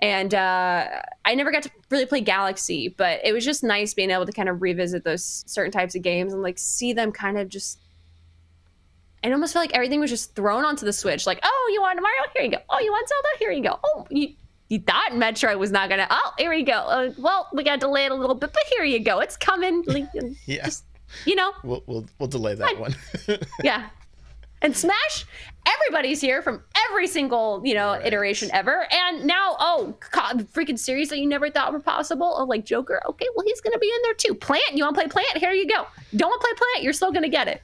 and I never got to really play Galaxy, but it was just nice being able to kind of revisit those certain types of games and like see them kind of just. I almost felt like everything was just thrown onto the Switch. Like, oh, you want Mario? Here you go. Oh, you want Zelda? Here you go. Oh, you thought Metroid was not gonna. Oh, here you go. Well, we gotta delay it a little bit, but here you go. It's coming. Yeah. Just, we'll delay that one. Yeah. And Smash, everybody's here from every single, iteration ever. And now, freaking series that you never thought were possible. Oh, like Joker. Okay, well, he's gonna be in there too. Plant, you want to play Plant? Here you go. Don't want to play Plant? You're still gonna get it.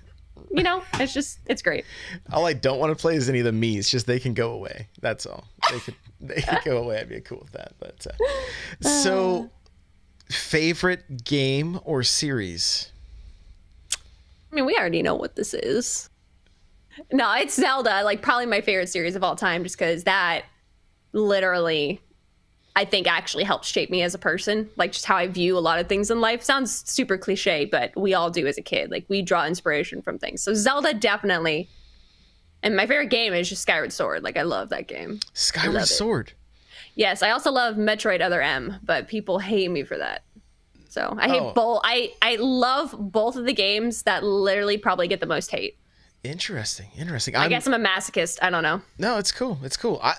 It's great. All I don't want to play is any of the Mii's. Just they can go away. That's all. They can go away. I'd be cool with that. But so, favorite game or series? I mean, we already know what this is. No, it's Zelda. Like, probably my favorite series of all time, just because that literally, I think, actually helped shape me as a person. Like, just how I view a lot of things in life. Sounds super cliche, but we all do as a kid. Like, we draw inspiration from things. So Zelda, definitely. And my favorite game is just Skyward Sword. Like, I love that game. Skyward Sword? Yes, I also love Metroid Other M, but people hate me for that. So I hate both. I love both of the games that literally probably get the most hate. Interesting. I guess I'm a masochist. I don't know. No, it's cool. I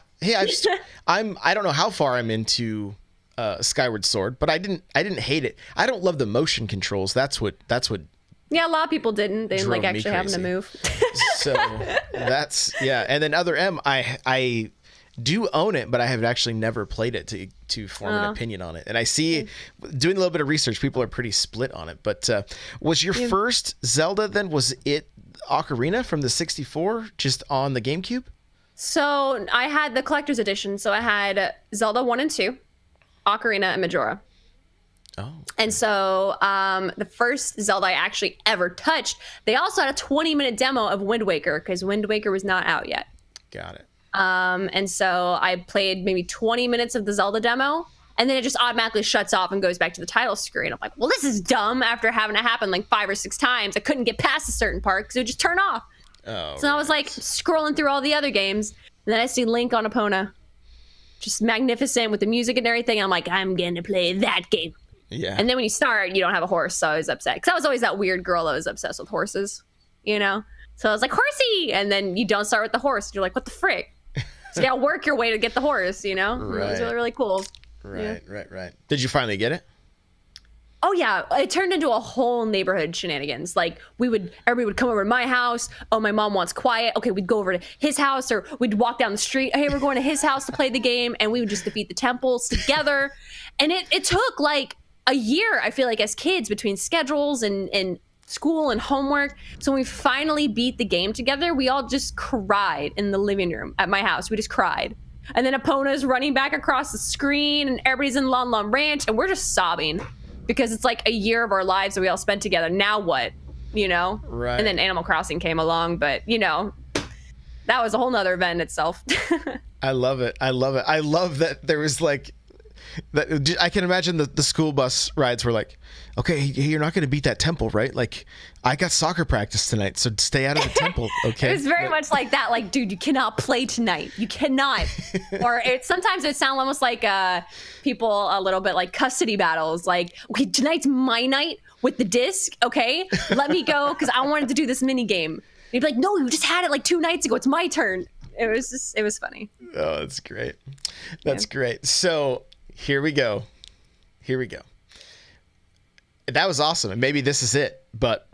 don't know how far I'm into Skyward Sword, but I didn't hate it. I don't love the motion controls. That's what. Yeah, a lot of people didn't. They didn't like actually having to move. So that's And then Other M, I do own it, but I have actually never played it to form an opinion on it. And I see, doing a little bit of research, people are pretty split on it. But was your first Zelda then? Was it Ocarina from the 64 just on the GameCube? So I had the collector's edition. So I had Zelda 1 and 2, Ocarina, and Majora. Oh. And so the first Zelda I actually ever touched, they also had a 20-minute demo of Wind Waker, because Wind Waker was not out yet. Got it. And so I played maybe 20 minutes of the Zelda demo, and then it just automatically shuts off and goes back to the title screen. I'm like, well, this is dumb. After having it happen like 5 or 6 times, I couldn't get past a certain part because it would just turn off. Oh, so I was like scrolling through all the other games, and then I see Link on Epona, just magnificent with the music and everything. I'm like, I'm going to play that game. Yeah. And then when you start, you don't have a horse, so I was upset. Because I was always that weird girl that was obsessed with horses, you know? So I was like, horsey! And then you don't start with the horse. You're like, what the frick? So you gotta work your way to get the horse, you know? Right. It was really, really cool. Right. Did you finally get it? Oh yeah, it turned into a whole neighborhood shenanigans. Like everybody would come over to my house. Oh, my mom wants quiet. Okay, we'd go over to his house, or we'd walk down the street. Hey, we're going to his house to play the game, and we would just defeat the temples together. And it took like a year, I feel like, as kids, between schedules and school and homework. So when we finally beat the game together, we all just cried in the living room at my house. We just cried. And then Epona's running back across the screen, and everybody's in Lon Lon Ranch, and we're just sobbing. Because it's like a year of our lives that we all spent together. Now what? You know? Right. And then Animal Crossing came along, but you know, that was a whole nother event itself. I love it. I love that there was like that. I can imagine the school bus rides were like, okay, you're not going to beat that temple, right? Like, I got soccer practice tonight, so stay out of the temple, okay? It was very much like that. Like, dude, you cannot play tonight. You cannot. Or sometimes it sounds almost like people a little bit like custody battles. Like, okay, tonight's my night with the disc, okay? Let me go because I wanted to do this mini game. You'd be like, no, you just had it like 2 nights ago. It's my turn. It was funny. Oh, that's great. That's great. So here we go. That was awesome. And maybe this is it. But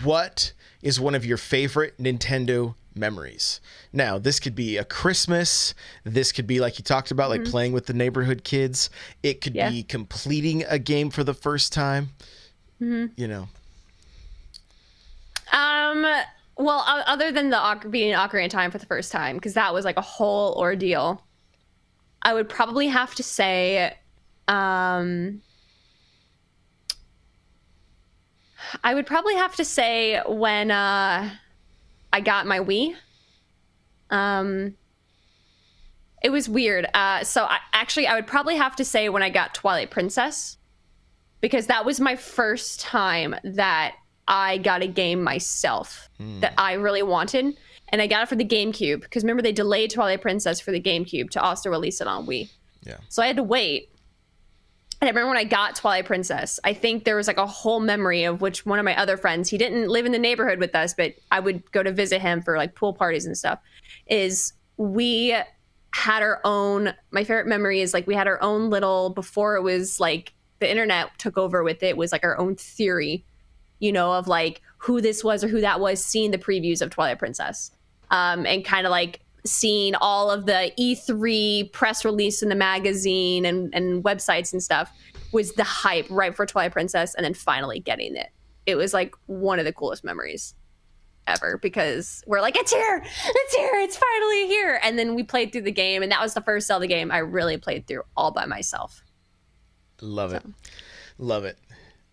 what is one of your favorite Nintendo memories? Now, this could be a Christmas. This could be, like you talked about, like playing with the neighborhood kids. It could be completing a game for the first time. You know. Well, other than being in Ocarina of Time for the first time, because that was like a whole ordeal, I would probably have to say, when I got my Wii. It was weird. So I would probably have to say when I got Twilight Princess, because that was my first time that I got a game myself that I really wanted. And I got it for the GameCube, because remember they delayed Twilight Princess for the GameCube to also release it on Wii. Yeah. So I had to wait. And I remember when I got Twilight Princess, I think there was like a whole memory of which one of my other friends, he didn't live in the neighborhood with us, but I would go to visit him for like pool parties and stuff, is we had our own, my favorite memory is like we had our own little, before it was like the internet took over with it, was like our own theory, you know, of like who this was or who that was, seeing the previews of Twilight Princess. And kind of like seeing all of the E3 press release in the magazine and websites and stuff was the hype right for Twilight Princess, and then finally getting it. It was like one of the coolest memories ever, because we're like, it's here, it's finally here. And then we played through the game, and that was the first Zelda game I really played through all by myself. Love it.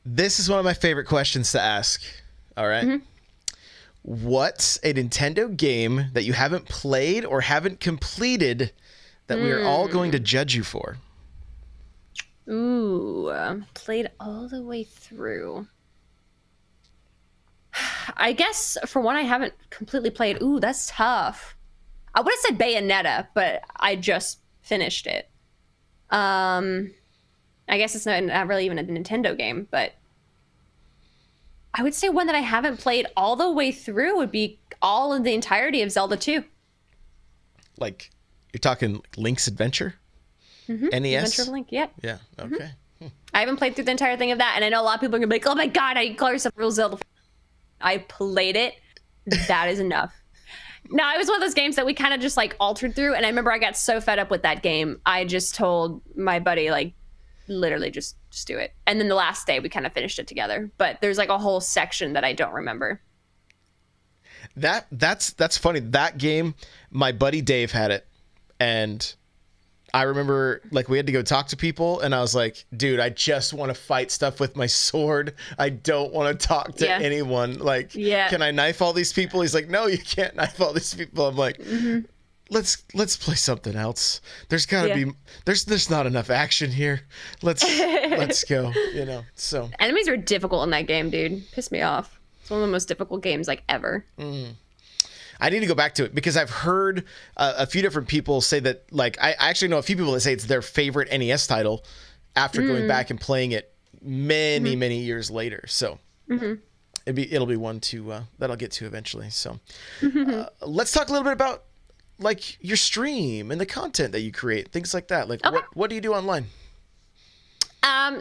This is one of my favorite questions to ask. All right. What's a Nintendo game that you haven't played or haven't completed that we are all going to judge you for? Ooh, played all the way through. I guess for one I haven't completely played. Ooh, that's tough. I would have said Bayonetta, but I just finished it. I guess it's not really even a Nintendo game, but I would say one that I haven't played all the way through would be all of the entirety of Zelda 2. Like, you're talking Link's Adventure? NES? Adventure of Link, yeah. Yeah, okay. I haven't played through the entire thing of that, and I know a lot of people are going to be like, oh my god, I call yourself a real Zelda. I played it. That is enough. No, it was one of those games that we kind of just like altered through, and I remember I got so fed up with that game, I just told my buddy, like, literally just do it. And then the last day we kind of finished it together, but there's like a whole section that I don't remember. That's funny. That game, my buddy Dave had it, and I remember like we had to go talk to people, and I was like, dude, I just want to fight stuff with my sword. I don't want to talk to anyone. Like, can I knife all these people? He's like, no, you can't knife all these people. I'm like, let's play something else. There's got to be there's not enough action here. Let's go, you know. So enemies are difficult in that game, dude. Piss me off. It's one of the most difficult games like ever. I need to go back to it because I've heard a few different people say that, like, I actually know a few people that say it's their favorite NES title after going back and playing it many years later. So it'll be one to that I'll get to eventually. So let's talk a little bit about like your stream and the content that you create, things like that. Like what do you do online?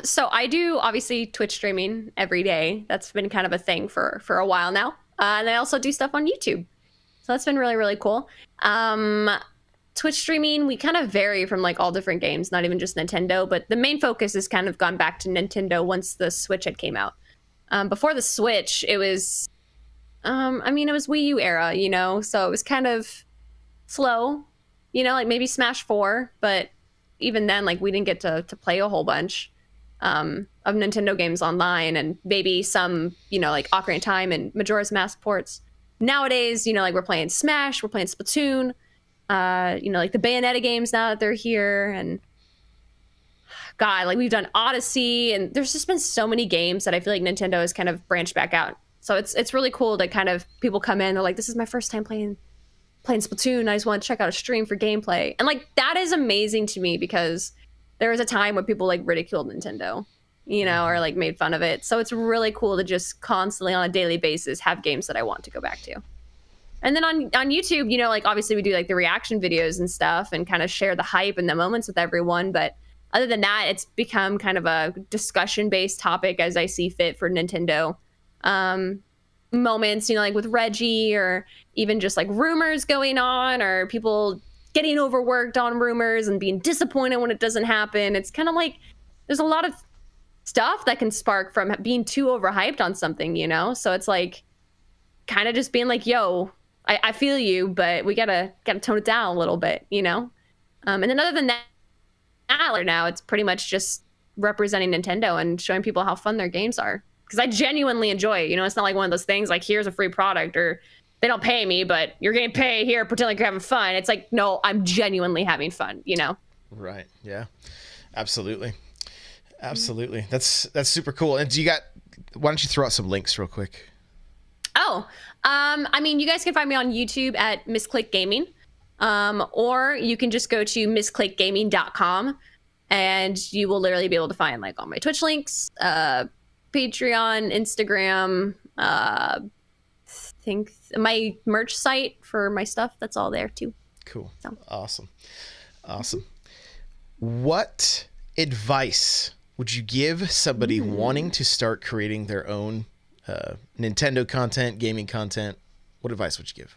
So I do obviously Twitch streaming every day. That's been kind of a thing for a while now. And I also do stuff on YouTube. So that's been really cool. Twitch streaming, we kind of vary from like all different games, not even just Nintendo, but the main focus has kind of gone back to Nintendo once the Switch had came out. Before the Switch, it was, it was Wii U era, you know, so it was kind of slow, you know, like maybe Smash 4, but even then, like we didn't get to play a whole bunch of Nintendo games online, and maybe some, you know, like Ocarina of Time and Majora's Mask ports. Nowadays, you know, like we're playing Smash, we're playing Splatoon, you know, like the Bayonetta games now that they're here, and God, like we've done Odyssey, and there's just been so many games that I feel like Nintendo has kind of branched back out. So it's really cool to kind of people come in, they're like, this is my first time playing Splatoon. I just want to check out a stream for gameplay. And like that is amazing to me because there was a time where people like ridiculed Nintendo, you know, or like made fun of it. So it's really cool to just constantly on a daily basis have games that I want to go back to. And then on YouTube, you know, like obviously we do like the reaction videos and stuff and kind of share the hype and the moments with everyone. But other than that, it's become kind of a discussion-based topic as I see fit for Nintendo. Moments, you know, like with Reggie, or even just like rumors going on, or people getting overworked on rumors and being disappointed when it doesn't happen. It's kind of like there's a lot of stuff that can spark from being too overhyped on something, you know? So it's like kind of just being like, yo, I feel you, but we gotta tone it down a little bit, you know? And then other than that, now it's pretty much just representing Nintendo and showing people how fun their games are. Because I genuinely enjoy it. You know, it's not like one of those things like, here's a free product, or they don't pay me, but you're getting paid here, pretend like you're having fun. It's like, no, I'm genuinely having fun, you know? Right. Yeah. Absolutely. That's super cool. And why don't you throw out some links real quick? Oh, you guys can find me on YouTube at Misclick Gaming. Or you can just go to misclickgaming.com and you will literally be able to find like all my Twitch links, Patreon, Instagram, think my merch site for my stuff. That's all there too. Cool. So. Awesome. What advice would you give somebody wanting to start creating their own Nintendo content, gaming content? What advice would you give?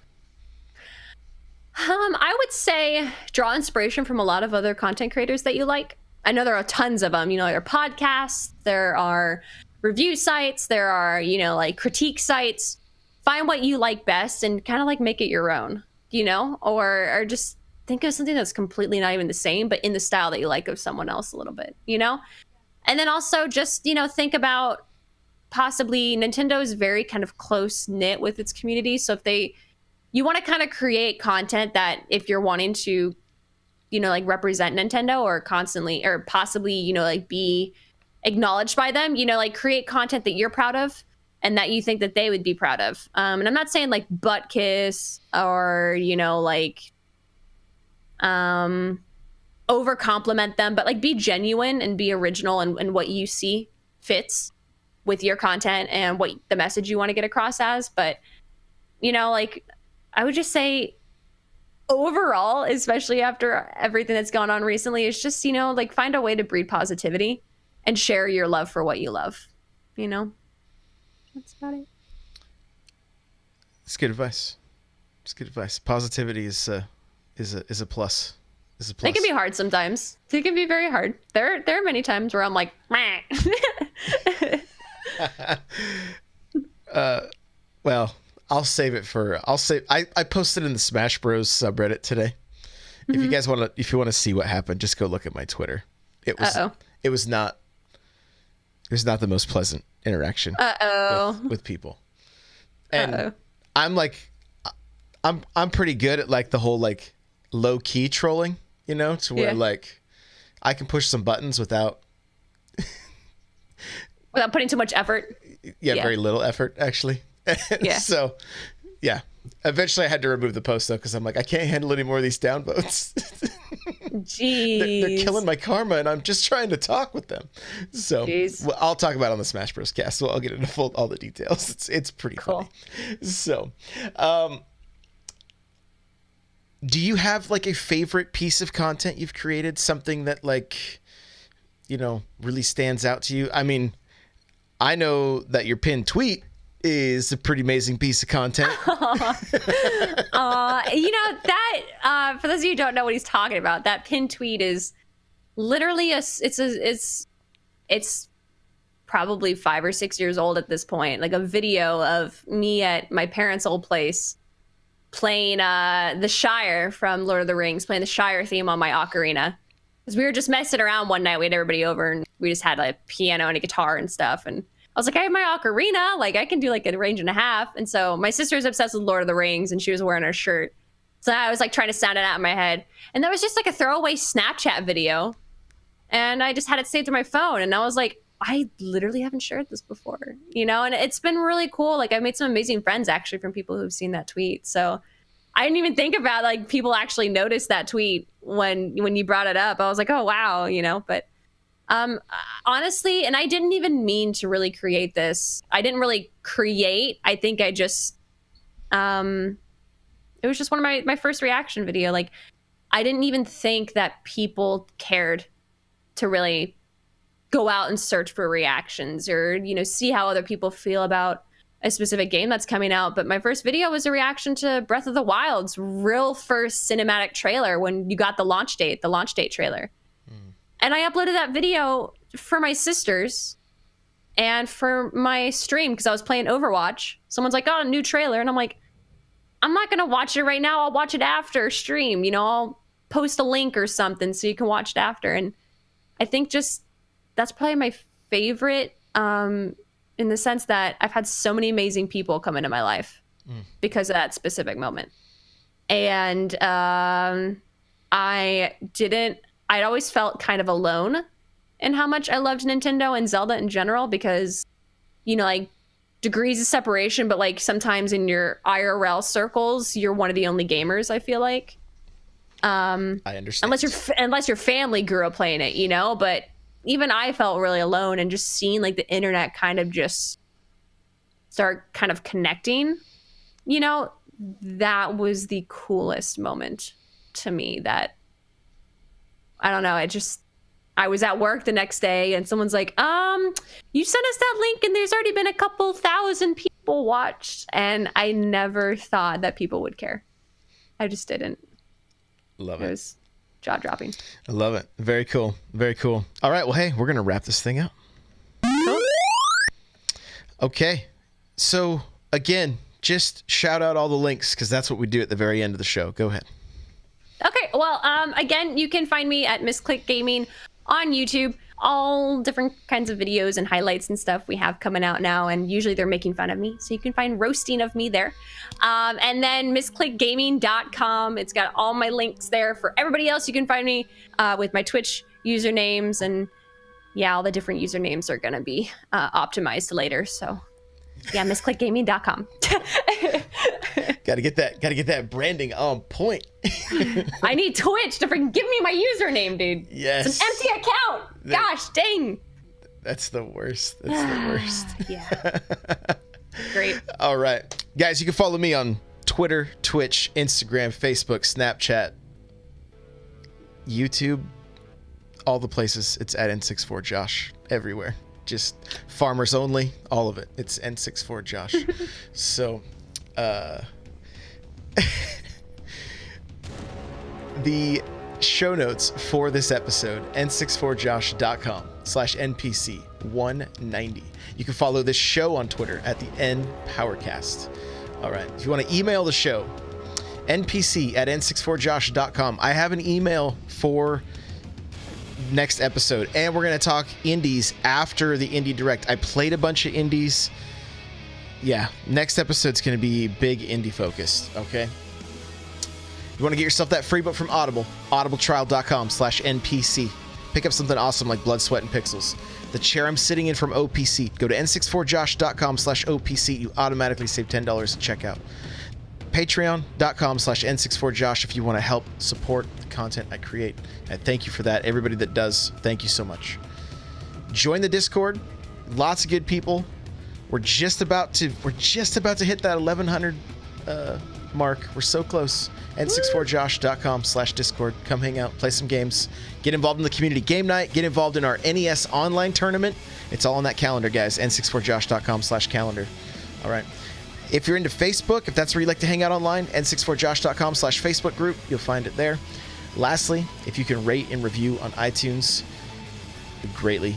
I would say draw inspiration from a lot of other content creators that you like. I know there are tons of them. You know, there are podcasts, there are review sites, there are, you know, like critique sites. Find what you like best and kind of like make it your own, you know, or just think of something that's completely not even the same, but in the style that you like of someone else a little bit, you know? And then also just, you know, think about possibly Nintendo is very kind of close knit with its community. So if you want to kind of create content that if you're wanting to, you know, like represent Nintendo or constantly or possibly, you know, like be acknowledged by them, you know, like create content that you're proud of and that you think that they would be proud of. And I'm not saying like butt kiss or, you know, like over compliment them, but like be genuine and be original and what you see fits with your content and what the message you want to get across as. But, you know, like I would just say overall, especially after everything that's gone on recently, is just, you know, like find a way to breed positivity and share your love for what you love, you know? That's about it. It's good advice. Positivity is a plus. They can be hard sometimes. They can be very hard. There are many times where I'm like, meh. Well, I posted in the Smash Bros subreddit today. If you guys want to see what happened, just go look at my Twitter. It was not the most pleasant interaction with people. And I'm like, I'm pretty good at like the whole like low key trolling, to where like I can push some buttons without putting too much effort. Yeah, very little effort actually. Yeah. So, yeah. Eventually I had to remove the post though, because I'm like, I can't handle any more of these downvotes. Jeez. They're killing my karma, and I'm just trying to talk with them. So well, I'll talk about it on the Smash Bros. Cast. So I'll get into all the details. It's pretty cool. funny. So, do you have like a favorite piece of content you've created? Something that like, really stands out to you? I mean, I know that your pinned tweet is a pretty amazing piece of content. That for those of you who don't know what he's talking about, that pinned tweet is literally it's probably 5 or 6 years old at this point, like a video of me at my parents' old place playing the Shire from Lord of the Rings, playing the Shire theme on my ocarina. Because we were just messing around one night, we had everybody over and we just had a piano and a guitar and stuff, and I was like, I have my ocarina, like I can do like a range and a half. And so my sister was obsessed with Lord of the Rings and she was wearing her shirt. So I was like trying to sound it out in my head. And that was just like a throwaway Snapchat video. And I just had it saved to my phone. And I was like, I literally haven't shared this before, and it's been really cool. Like I've made some amazing friends actually from people who've seen that tweet. So I didn't even think about like people actually noticed that tweet when you brought it up. I was like, oh, wow, but honestly, and I didn't even mean to really create this. I didn't really create. I think I just, it was just one of my first reaction video. Like I didn't even think that people cared to really go out and search for reactions or, see how other people feel about a specific game that's coming out. But my first video was a reaction to Breath of the Wild's real first cinematic trailer when you got the launch date trailer. And I uploaded that video for my sisters and for my stream because I was playing Overwatch. Someone's like, oh, new trailer. And I'm like, I'm not going to watch it right now. I'll watch it after stream. I'll post a link or something so you can watch it after. And I think just that's probably my favorite in the sense that I've had so many amazing people come into my life because of that specific moment. And I'd always felt kind of alone in how much I loved Nintendo and Zelda in general because, like degrees of separation, but like sometimes in your IRL circles, you're one of the only gamers, I feel like. I understand. Unless your family grew up playing it, but even I felt really alone, and just seeing like the internet kind of just start kind of connecting, that was the coolest moment to me. That I don't know. I was at work the next day and someone's like, you sent us that link and there's already been a couple thousand people watched. And I never thought that people would care. I just didn't. Love it. It was jaw dropping. I love it. Very cool. Very cool. All right. Well, hey, we're going to wrap this thing up. Cool. Okay. So again, just shout out all the links because that's what we do at the very end of the show. Go ahead. Okay, well, again, you can find me at Misclick Gaming on YouTube. All different kinds of videos and highlights and stuff we have coming out now, and usually they're making fun of me, so you can find roasting of me there. And then misclickgaming.com. It's got all my links there. For everybody else, you can find me with my Twitch usernames, and yeah, all the different usernames are going to be optimized later, so yeah, misclickgaming.com. Gotta get that branding on point. I need Twitch to freaking give me my username, dude. Yes. It's an empty account. Gosh, dang. That's the worst. That's the worst. Yeah. Great. All right. Guys, you can follow me on Twitter, Twitch, Instagram, Facebook, Snapchat, YouTube, all the places. It's at N64Josh everywhere. Just farmers only, all of it. It's N64Josh. So, the show notes for this episode, n64josh.com/NPC190. You can follow this show on Twitter at the NPowercast. All right. If you want to email the show, npc@n64josh.com. I have an email for next episode, and we're going to talk indies after the indie direct. I played a bunch of indies. Yeah, next episode's going to be big indie focused, okay? You want to get yourself that free book from Audible, audibletrial.com/NPC. Pick up something awesome like Blood, Sweat, and Pixels. The chair I'm sitting in from OPC. Go to n64josh.com/OPC. You automatically save $10 at checkout. Patreon.com/n64josh if you want to help support the content I create. And thank you for that. Everybody that does, thank you so much. Join the Discord. Lots of good people. We're just about to hit that 1100 mark. We're so close. n64josh.com/Discord. Come hang out, play some games, get involved in the community game night, get involved in our NES online tournament. It's all on that calendar, guys. n64josh.com/calendar. All right. If you're into Facebook, if that's where you like to hang out online, n64josh.com/Facebook group, you'll find it there. Lastly, if you can rate and review on iTunes, we greatly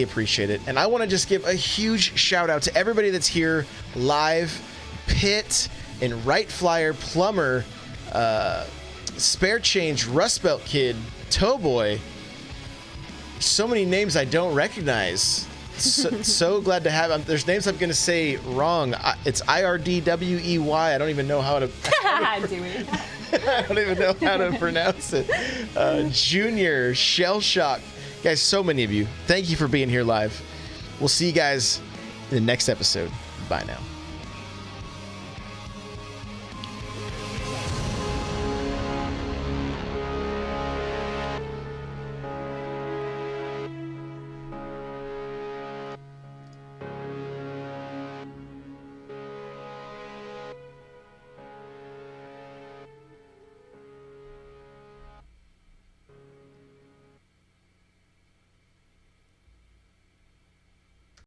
appreciate it. And I want to just give a huge shout out to everybody that's here live. Pitt and Right Flyer, Plumber, Spare Change, Rust Belt Kid, Towboy. So many names I don't recognize. So glad to have. There's names I'm going to say wrong. It's IRDWEY. I don't even know how to. I don't even know how to pronounce it. Junior, Shell Shock. Guys, so many of you. Thank you for being here live. We'll see you guys in the next episode. Bye now.